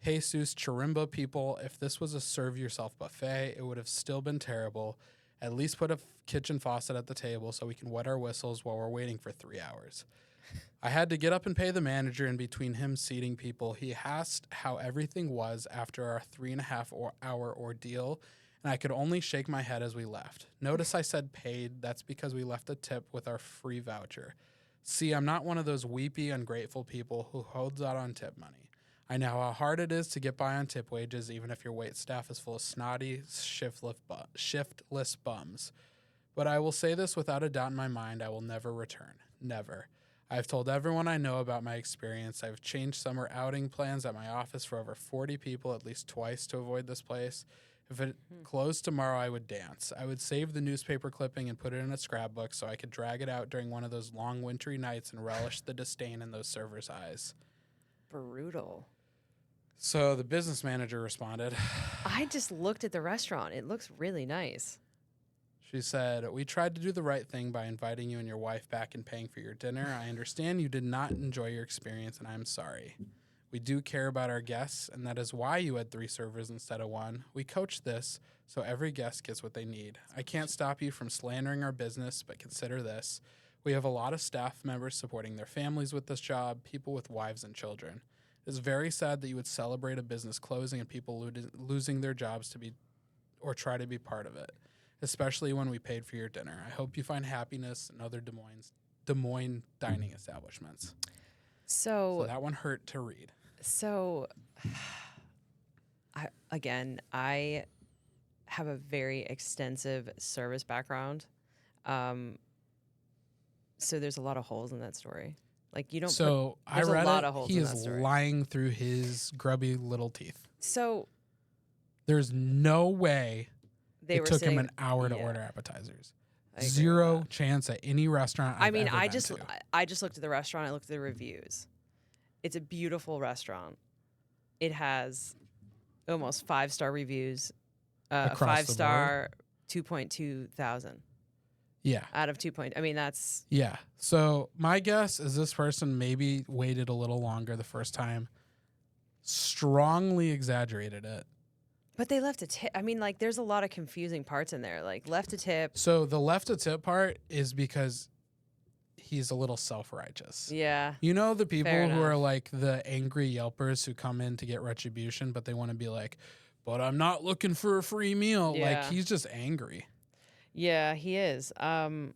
Jesus Chirimba people, if this was a serve-yourself buffet, it would have still been terrible. At least put a kitchen faucet at the table so we can wet our whistles while we're waiting for 3 hours. I had to get up and pay the manager, and between him seating people, he asked how everything was after our 3.5-hour ordeal, and I could only shake my head as we left. Notice I said paid. That's because we left a tip with our free voucher. See, I'm not one of those weepy, ungrateful people who holds out on tip money. I know how hard it is to get by on tip wages, even if your wait staff is full of snotty, shiftless bums. But I will say this without a doubt in my mind, I will never return. Never. I've told everyone I know about my experience. I've changed summer outing plans at my office for over 40 people at least twice to avoid this place. If it closed tomorrow, I would dance. I would save the newspaper clipping and put it in a scrapbook so I could drag it out during one of those long wintry nights and relish the disdain in those servers' eyes. Brutal. So the business manager responded. I just looked at the restaurant. It looks really nice. She said, "We tried to do the right thing by inviting you and your wife back and paying for your dinner. I understand you did not enjoy your experience, and I'm sorry. We do care about our guests, and that is why you had 3 servers instead of 1. We coach this so every guest gets what they need. I can't stop you from slandering our business, but consider this. We have a lot of staff members supporting their families with this job, people with wives and children. It is very sad that you would celebrate a business closing and people losing their jobs to be or try to be part of it, especially when we paid for your dinner. I hope you find happiness in other Des Des Moines dining establishments. So that one hurt to read. So, I have a very extensive service background. So there's a lot of holes in that story. Like you don't. So I there's read a lot it. of holes He in is that story. lying through his grubby little teeth. So There's no way they it were took him sitting, an hour to yeah, order appetizers. I agree with Zero that. chance at any restaurant I've ever I been just to. I just looked at the restaurant. I looked at the reviews. It's a beautiful restaurant. It has almost 5-star reviews. Across the 5-star, 2.2 thousand Yeah. out of 2. I mean, that's Yeah. So my guess is this person maybe waited a little longer the first time, strongly exaggerated it. But they left a tip. I mean, like, there's a lot of confusing parts in there. Like, left a tip. So the left a tip part is because he's a little self-righteous. Yeah. You know the people Fair who are enough. like the angry Yelpers who come in to get retribution, but they want to be like, but I'm not looking for a free meal. Like Yeah. he's just angry. Yeah, he is. The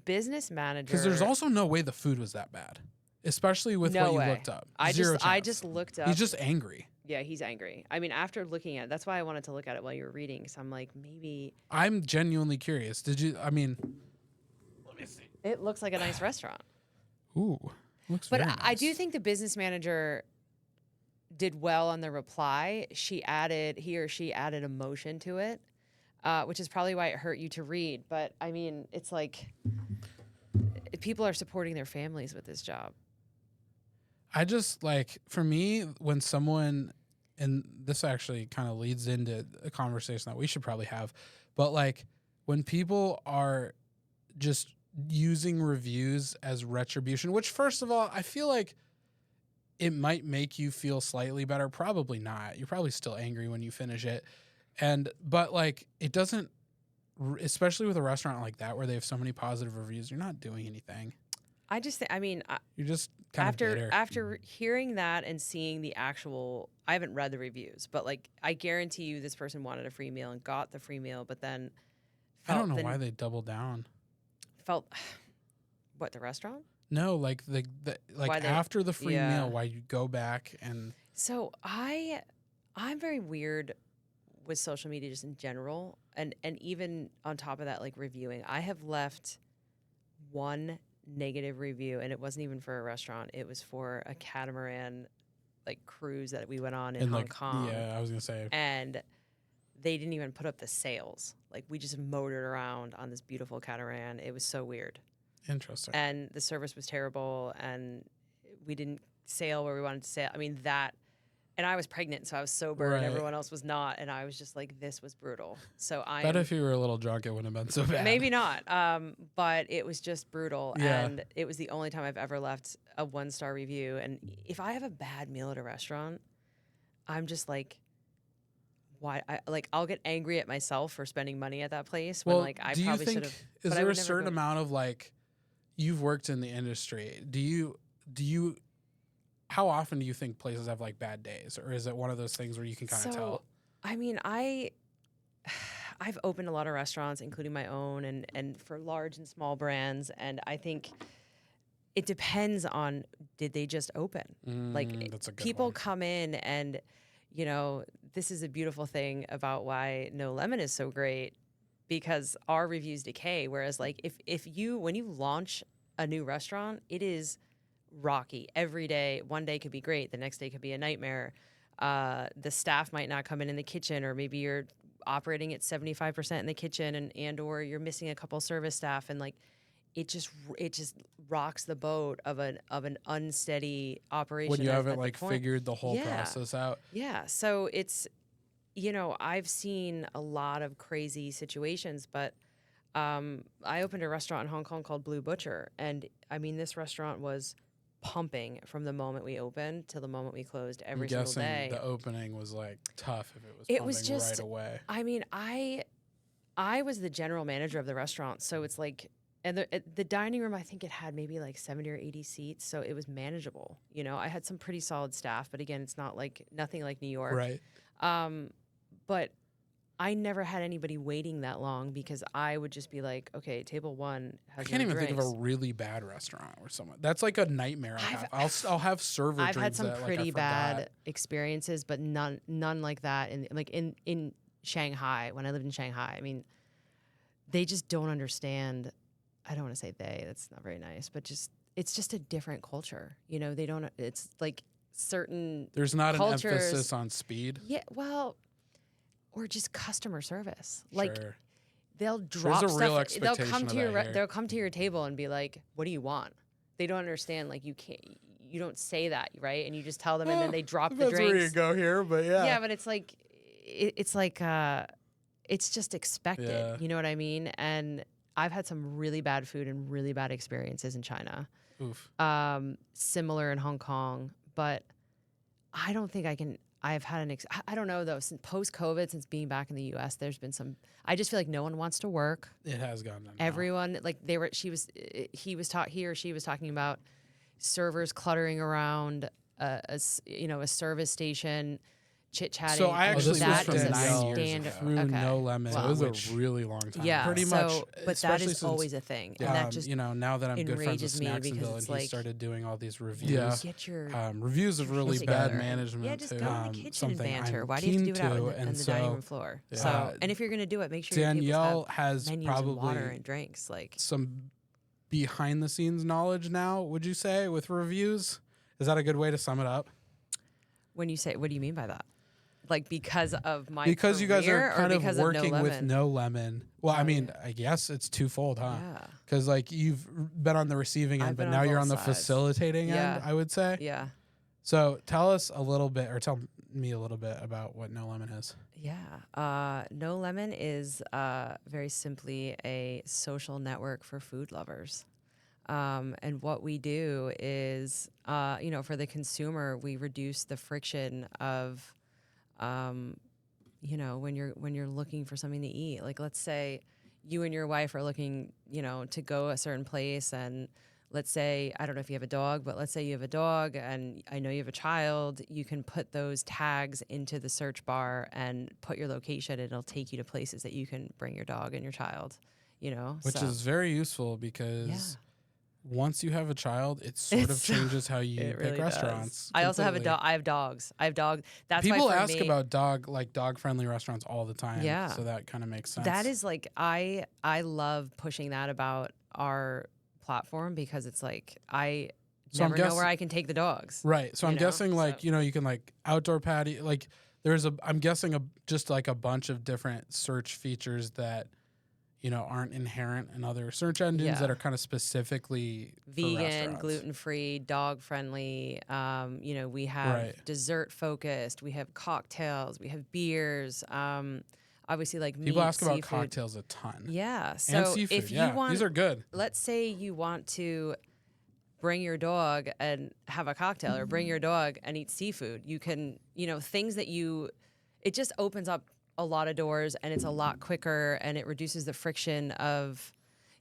business manager. Because there's also no way the food was that bad, especially with No what you way. looked up. I Zero I chance. just looked up. He's just angry. Yeah, he's angry. I mean, after looking at it, that's why I wanted to look at it while you were reading. So I'm like, maybe I'm genuinely curious. Did you? I mean, let me see. it looks like a nice restaurant. Ooh, looks. But very I do nice. think the business manager did well on the reply. He or she added emotion to it, which is probably why it hurt you to read. But I mean, it's like people are supporting their families with this job. I just like, for me, when someone, and this actually kind of leads into a conversation that we should probably have, but like when people are just using reviews as retribution, which first of all, I feel like it might make you feel slightly better. Probably not. You're probably still angry when you finish it. But like, it doesn't, especially with a restaurant like that where they have so many positive reviews, you're not doing anything. I just think, I mean, You're just kind of bitter. after hearing that and seeing the actual, I haven't read the reviews, but like I guarantee you, this person wanted a free meal and got the free meal, but then I don't know why they doubled down. felt what, the restaurant. No, like the Why they- after the free yeah. meal, why you go back and So I'm very weird with social media just in general, and even on top of that, like reviewing. I have left one negative review, and it wasn't even for a restaurant. It was for a catamaran like cruise that we went on in Hong Kong. Yeah, I was gonna say. And they didn't even put up the sails. Like we just motored around on this beautiful catamaran. It was so weird. Interesting. And the service was terrible, and we didn't sail where we wanted to sail. I mean, and I was pregnant, so I was sober, and Right. everyone else was not, and I was just like, this was brutal. So Bet if you were a little drunk, it wouldn't have been so bad. maybe not, but it was just brutal, Yeah. and it was the only time I've ever left a 1-star review. And if I have a bad meal at a restaurant, I'm just like, why? I'll get angry at myself for spending money at that place when like I do you probably think, should have. is but I there a would never certain go- amount of like, you've worked in the industry? Do you? How often do you think places have like bad days, or is it one of those things where you can kind of tell? I mean, I've opened a lot of restaurants, including my own, and for large and small brands, and I think it depends on, did they just open? That's a good People one. come in and, you know, this is a beautiful thing about why No Lemon is so great, because our reviews decay. Whereas like when you launch a new restaurant, it is rocky every day. One day could be great, the next day could be a nightmare. The staff might not come in the kitchen, or maybe you're operating at 75% in the kitchen, and or you're missing a couple service staff, and like it just rocks the boat of an unsteady operation When you at haven't the like point. figured the whole Yeah. process out. Yeah, so it's, you know, I've seen a lot of crazy situations, but I opened a restaurant in Hong Kong called Blue Butcher, and I mean, this restaurant was pumping from the moment we opened till the moment we closed every I'm single guessing day. the opening was like tough if it was It pumping was just- right away. I mean, I was the general manager of the restaurant, so it's like, and the dining room, I think it had maybe like 70 or 80 seats, so it was manageable. You know, I had some pretty solid staff, but again, it's not like nothing like New York. Right. But I never had anybody waiting that long because I would just be like, okay, table 1 has I can't no even think of drinks. a really bad restaurant or someone. That's like a nightmare I have. I'll have server I've drinks had some that, pretty like, I forgot. bad experiences, but none like that. In Shanghai, when I lived in Shanghai, I mean, they just don't understand. I don't want to say they. That's not very nice, but it's just a different culture. You know, they don't. It's like certain. There's not cultures, an emphasis on speed. Yeah, well, or just customer service. Like Sure. they'll drop There's a real stuff. They'll expectation come of to your that here. they'll come to your table and be like, "What do you want?" They don't understand. Like you don't say that, right? And you just tell them, and then they drop the That's drinks. where you go here, but yeah. Yeah, but it's like it's just expected. Yeah. You know what I mean? And I've had some really bad food and really bad experiences in China. Oof. Similar in Hong Kong, but I don't think I can. I've had I don't know though. Since post-COVID, since being back in the U.S., there's been some. I just feel like no one wants to work. It has gone down. Everyone like they were. He or she was talking about servers cluttering around a service station, chit chatting. So I actually that was is from a 9 years standard. through Okay. No Lemon. Wow. It was Which- a really long time. Yeah, Pretty so, much. but that especially is since, always a thing, and that just now that I'm good friends with enrages me because Snacksonville, and it's he like, started doing all these reviews. Yeah. get your Reviews of your really shit bad together. management. Yeah, just too. go in the kitchen and Something banter. I'm Why do you have to do it out keen in to, the and dining so, room floor? yeah. So, and if you're gonna do it, make sure Danielle your tables has have menus and water probably and drinks. Like some behind the scenes knowledge now, would you say, with reviews? Is that a good way to sum it up? when you say, what do you mean by that? Like because of my Because you guys career are or kind of because working No with Lemon? No Lemon. Well, I Oh, mean, yeah. I guess it's twofold, huh? Yeah. Because like you've been on the receiving end, I've but been now on you're both on the sides. facilitating Yeah. end, I would say. Yeah. So tell us a little bit, or tell me a little bit about what No Lemon is. Yeah. No Lemon is very simply a social network for food lovers. And what we do is, for the consumer, we reduce the friction of, when you're looking for something to eat. Like, let's say you and your wife are looking, to go a certain place, and let's say, I don't know if you have a dog, but let's say you have a dog and I know you have a child, you can put those tags into the search bar and put your location, and it'll take you to places that you can bring your dog and your child, Which is very useful because once you have a child, it sort of changes how you It pick really restaurants. does. I also have a completely. dog. I have dogs. That's People why for ask me, about dog-friendly restaurants all the time. Yeah. So that kind of makes sense. that is like I love pushing that about our platform because it's like I So I'm never know guess- where I can take the dogs. Right. So I'm know? guessing like, So- you can like outdoor patio, like I'm guessing just like a bunch of different search features that, aren't inherent in other search engines Yeah. that are kind of specifically for Vegan, restaurants. gluten-free, dog-friendly. We have Right. dessert-focused. We have cocktails. We have beers. Obviously, like People meat, ask about seafood. cocktails a ton. Yeah. And So seafood. if yeah. you want, These are good. let's say you want to bring your dog and have a cocktail, or bring your dog and eat seafood, you can, things that it just opens up a lot of doors, and it's a lot quicker, and it reduces the friction of,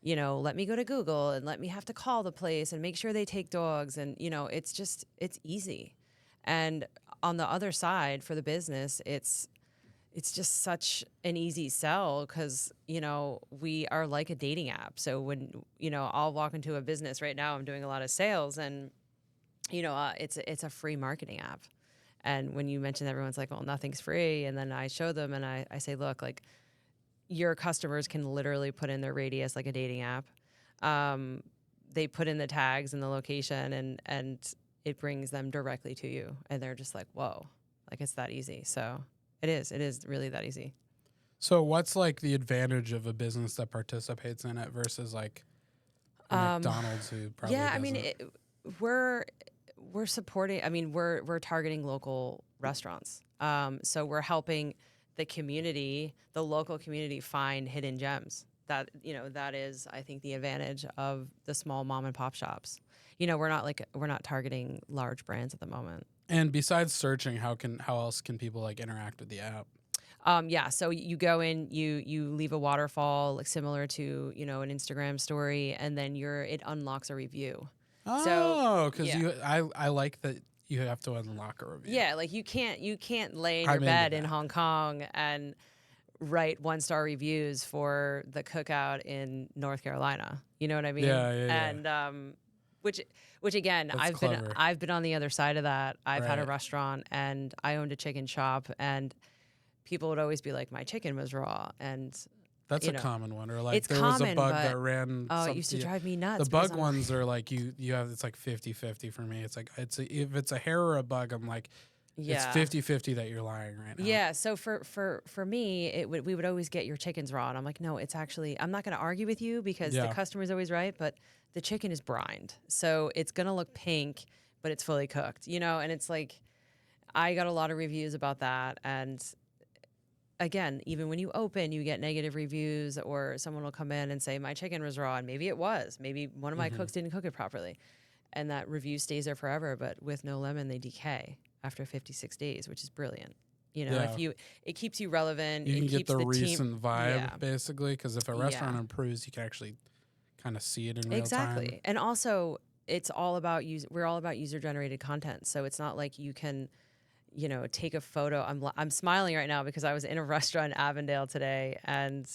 let me go to Google and let me have to call the place and make sure they take dogs. And, it's easy. And on the other side for the business, it's just such an easy sell because, we are like a dating app. So when, I'll walk into a business right now, I'm doing a lot of sales, and, it's a free marketing app. And when you mention, everyone's like, well, nothing's free. And then I show them and I say, look, like your customers can literally put in their radius like a dating app. They put in the tags and the location, and it brings them directly to you. And they're just like, whoa, like it's that easy. So it is really that easy. So what's like the advantage of a business that participates in it versus like a McDonald's who probably doesn't? We're supporting. I mean, we're targeting local restaurants. So we're helping the community, the local community, find hidden gems. That is, I think, the advantage of the small mom and pop shops. We're not targeting large brands at the moment. And besides searching, how else can people like interact with the app? So you go in, you leave a waterfall like similar to an Instagram story, and then it unlocks a review. Oh, because I like that you have to unlock a review. Yeah, like you can't lay in I'm your into bed in that. Hong Kong and write 1-star reviews for the cookout in North Carolina. You know what I mean? Yeah. And which again, That's clever. I've been on the other side of that. I've had a restaurant and I owned a chicken shop, and people would always be like, my chicken was raw. And that's a common one. Or like it's there was a common, bug but- that ran. Oh, it used to drive me nuts. The because bug I'm ones are like you have, it's like 50-50 for me. It's like if it's a hair or a bug, I'm like, it's 50-50 that you're lying right now. Yeah. So for me, we would always get your chickens raw, and I'm like, no, it's actually, I'm not going to argue with you because the customer's always right, but the chicken is brined, so it's going to look pink, but it's fully cooked, you know. And it's like, I got a lot of reviews about that, and again, even when you open, you get negative reviews, or someone will come in and say my chicken was raw, and maybe it was, maybe one of my cooks didn't cook it properly, and that review stays there forever. But with no lemon, they decay after 56 days, which is brilliant. You know, it keeps you relevant. You can get the recent vibe, Yeah. basically, because if a restaurant improves, you can actually kind of see it in real time. And also, it's all about we're all about user-generated content. So it's not like you can, you know, take a photo. I'm smiling right now because I was in a restaurant in Avondale today, and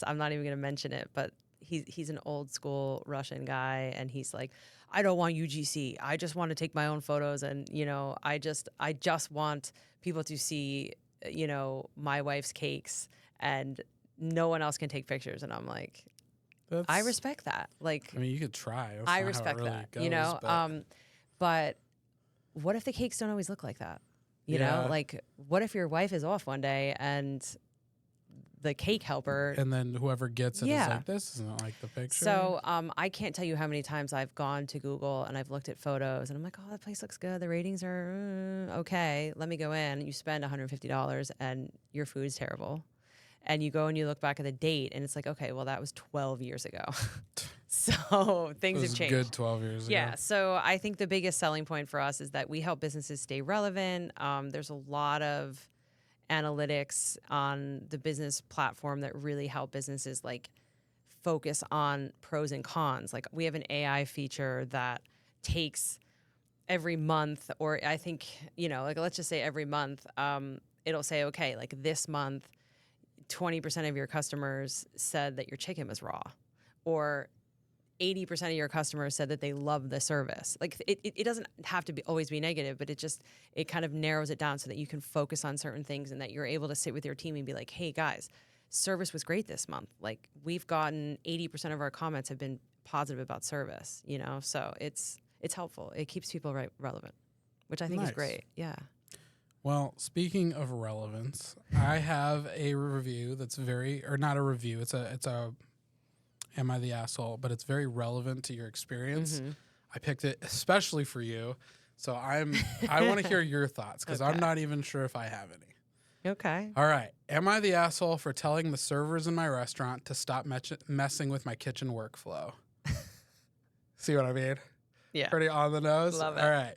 I'm not even going to mention it, but he's an old school Russian guy, and he's like, I don't want UGC. I just want to take my own photos, and you know, I just want people to see, you know, my wife's cakes, and no one else can take pictures. And I'm like, I respect that. Like, I mean, you could try. That's I not respect how it really that. goes, You know, but but what if the cakes don't always look like that? You know, like what if your wife is off one day and the cake helper, and then whoever gets it is like, this isn't like the picture. So I can't tell you how many times I've gone to Google and I've looked at photos and I'm like, oh, that place looks good. The ratings are okay. Let me go in. You spend $150 and your food is terrible. And you go and you look back at the date and it's like, okay, well, that was 12 years ago. So things have changed. Good 12 years ago. Yeah. So I think the biggest selling point for us is that we help businesses stay relevant. There's a lot of analytics on the business platform that really help businesses like focus on pros and cons. Like we have an AI feature that takes every month, or I think, you know, like let's just say every month, it'll say, okay, like this month, 20% of your customers said that your chicken was raw, or 80% of your customers said that they love the service. Like it doesn't have to always be negative, but it kind of narrows it down so that you can focus on certain things and that you're able to sit with your team and be like, hey guys, service was great this month. Like we've gotten 80% of our comments have been positive about service, you know? So it's helpful. It keeps people relevant, which I think is great. Yeah. Well, speaking of relevance, I have a review that's not a review. It's a Am I the Asshole? But it's very relevant to your experience. Mm-hmm. I picked it especially for you. So I want to hear your thoughts because I'm not even sure if I have any. Okay. All right. Am I the asshole for telling the servers in my restaurant to stop messing with my kitchen workflow? See what I mean? Yeah. Pretty on the nose? Love it. All right.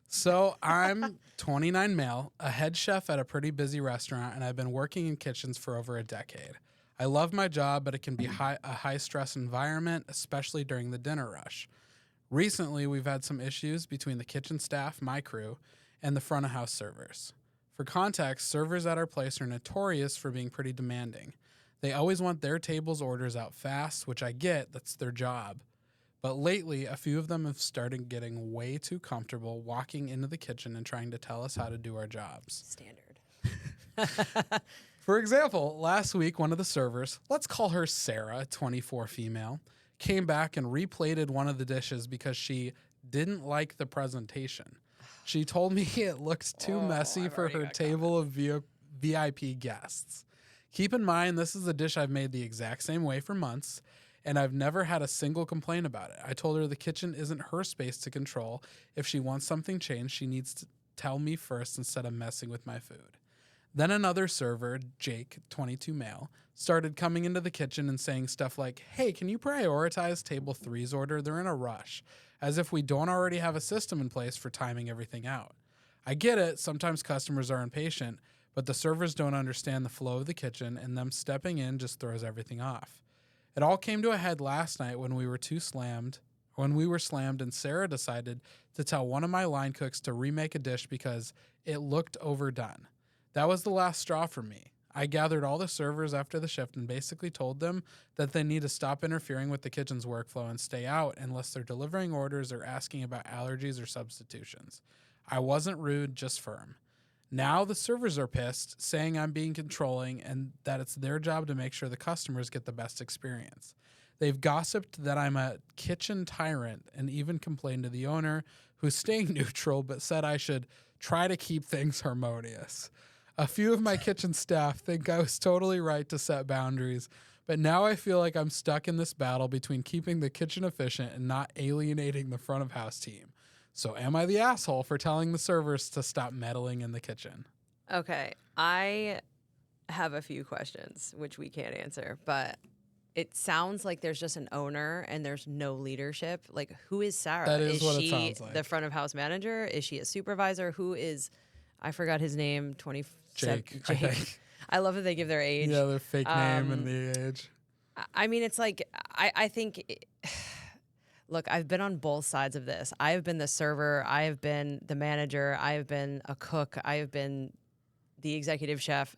So I'm 29 male, a head chef at a pretty busy restaurant, and I've been working in kitchens for over a decade. I love my job, but it can be a high-stress environment, especially during the dinner rush. Recently, we've had some issues between the kitchen staff, my crew, and the front-of-house servers. For context, servers at our place are notorious for being pretty demanding. They always want their table's orders out fast, which I get, that's their job. But lately, a few of them have started getting way too comfortable walking into the kitchen and trying to tell us how to do our jobs. Standard. For example, last week, one of the servers, let's call her Sarah, 24 female, came back and replated one of the dishes because she didn't like the presentation. She told me it looked too messy for her table of VIP guests. Keep in mind, this is a dish I've made the exact same way for months, and I've never had a single complaint about it. I told her the kitchen isn't her space to control. If she wants something changed, she needs to tell me first instead of messing with my food. Then another server, Jake, 22 male, started coming into the kitchen and saying stuff like, hey, can you prioritize table 3's order? They're in a rush, as if we don't already have a system in place for timing everything out. I get it, sometimes customers are impatient, but the servers don't understand the flow of the kitchen, and them stepping in just throws everything off. It all came to a head last night when we were slammed, and Sarah decided to tell one of my line cooks to remake a dish because it looked overdone. That was the last straw for me. I gathered all the servers after the shift and basically told them that they need to stop interfering with the kitchen's workflow and stay out unless they're delivering orders or asking about allergies or substitutions. I wasn't rude, just firm. Now the servers are pissed, saying I'm being controlling and that it's their job to make sure the customers get the best experience. They've gossiped that I'm a kitchen tyrant and even complained to the owner, who's staying neutral but said I should try to keep things harmonious. A few of my kitchen staff think I was totally right to set boundaries, but now I feel like I'm stuck in this battle between keeping the kitchen efficient and not alienating the front of house team. So am I the asshole for telling the servers to stop meddling in the kitchen? Okay, I have a few questions which we can't answer, but it sounds like there's just an owner and there's no leadership. Like, who is Sarah? That is what it she sounds like. The front of house manager? Is she a supervisor? Who is? I forgot his name. Jake. I think. I love that they give their age. Yeah, their fake name and the age. I mean, it's like I think. Look, I've been on both sides of this. I have been the server. I have been the manager. I have been a cook. I have been the executive chef.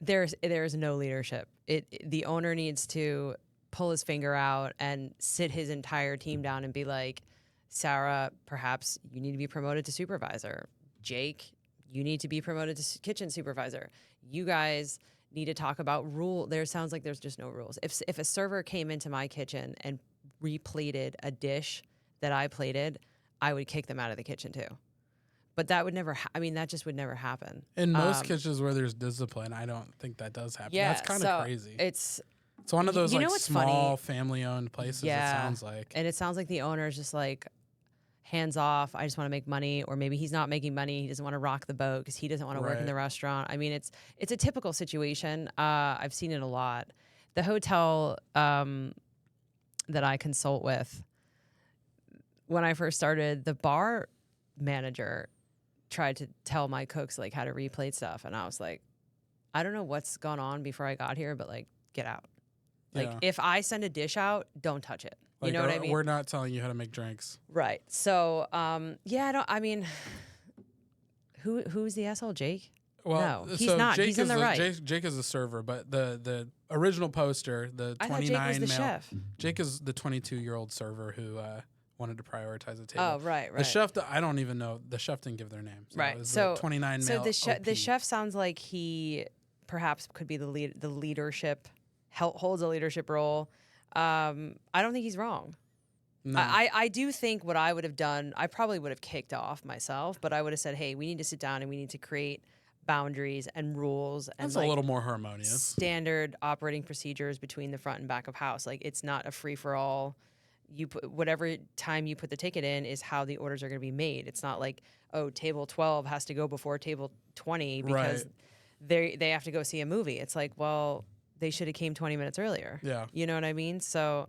There's no leadership. The owner needs to pull his finger out and sit his entire team down and be like, Sarah, perhaps you need to be promoted to supervisor. Jake, you need to be promoted to kitchen supervisor. You guys need to talk about rule. There sounds like there's just no rules. If a server came into my kitchen and replated a dish that I plated, I would kick them out of the kitchen too. But that would never, that just would never happen. In most kitchens where there's discipline, I don't think that does happen. Yeah, that's kind of crazy. It's one of those small funny? family-owned places, Yeah. it sounds like. And it sounds like the owner is just like, hands off, I just want to make money. Or maybe he's not making money, he doesn't want to rock the boat because he doesn't want to work in the restaurant. I mean, it's a typical situation. I've seen it a lot. The hotel that I consult with, when I first started, the bar manager tried to tell my cooks like how to replate stuff, and I was like, I don't know what's gone on before I got here, but like, get out. Like, if I send a dish out, don't touch it. You know what I mean? We're not telling you how to make wings. Right. So, who's the asshole? Jake? Well, no, he's not. He's in the right. Jake is a server, but the original poster, the 29 I thought Jake was the male, chef. Jake is the 22-year-old server who wanted to prioritize a table. Oh, right. The chef, I don't even know. The chef didn't give their name. So right. It was So the 29 male. So the chef sounds like he perhaps could be the leadership, holds a leadership role. I don't think he's wrong. No. I do think what I would have done, I probably would have kicked off myself, but I would have said, hey, we need to sit down and we need to create boundaries and rules and That's a little more harmonious. Standard operating procedures between the front and back of house. Like, it's not a free for all. You put whatever time you put the ticket in is how the orders are going to be made. It's not like, oh, table 12 has to go before table 20 because they have to go see a movie. It's like, well, they should have came 20 minutes earlier. Yeah. You know what I mean? So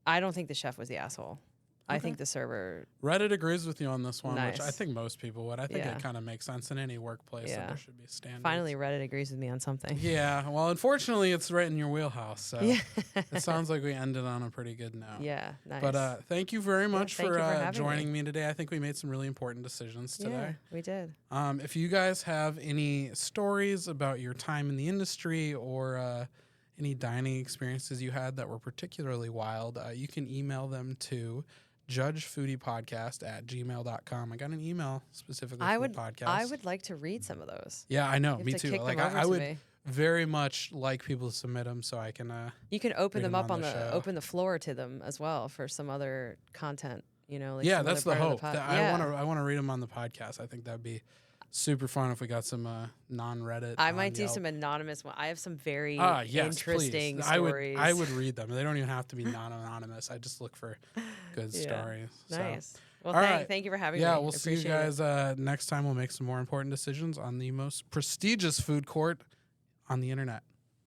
I don't think the chef was the asshole. I think the server. Reddit agrees with you on this one, Nice. which I think most people would. I think Yeah. it kind of makes sense in any workplace that there should be standards. Finally, Reddit agrees with me on something. Yeah. Well, unfortunately, it's right in your wheelhouse. So Yeah. it sounds like we ended on a pretty good note. Yeah, nice. But thank you very much thank you for having joining me today. I think we made some really important decisions today. Yeah, we did. If you guys have any stories about your time in the industry or any dining experiences you had that were particularly wild, you can email them to judgefoodiepodcast@gmail.com. I got an email specifically for the podcast. I would like to read some of those. Yeah, I know. You have Me to too. kick Like them over I to would me. very much like people to submit them so I can. You can open read them them up on the show. open the floor to them as well for some other content. You know, like Yeah, some that's other the part hope. of the I want to read them on the podcast. I think that'd be super fun if we got some non-Reddit. I might do Yelp. some anonymous one. I have some very Yes, interesting please. stories. I would read them. They don't even have to be non-anonymous. I just look for good stories. Nice. So. Well, All right. thank you for having me. Yeah, we'll I see you appreciate guys it. next time. We'll make some more important decisions on the most prestigious food court on the internet.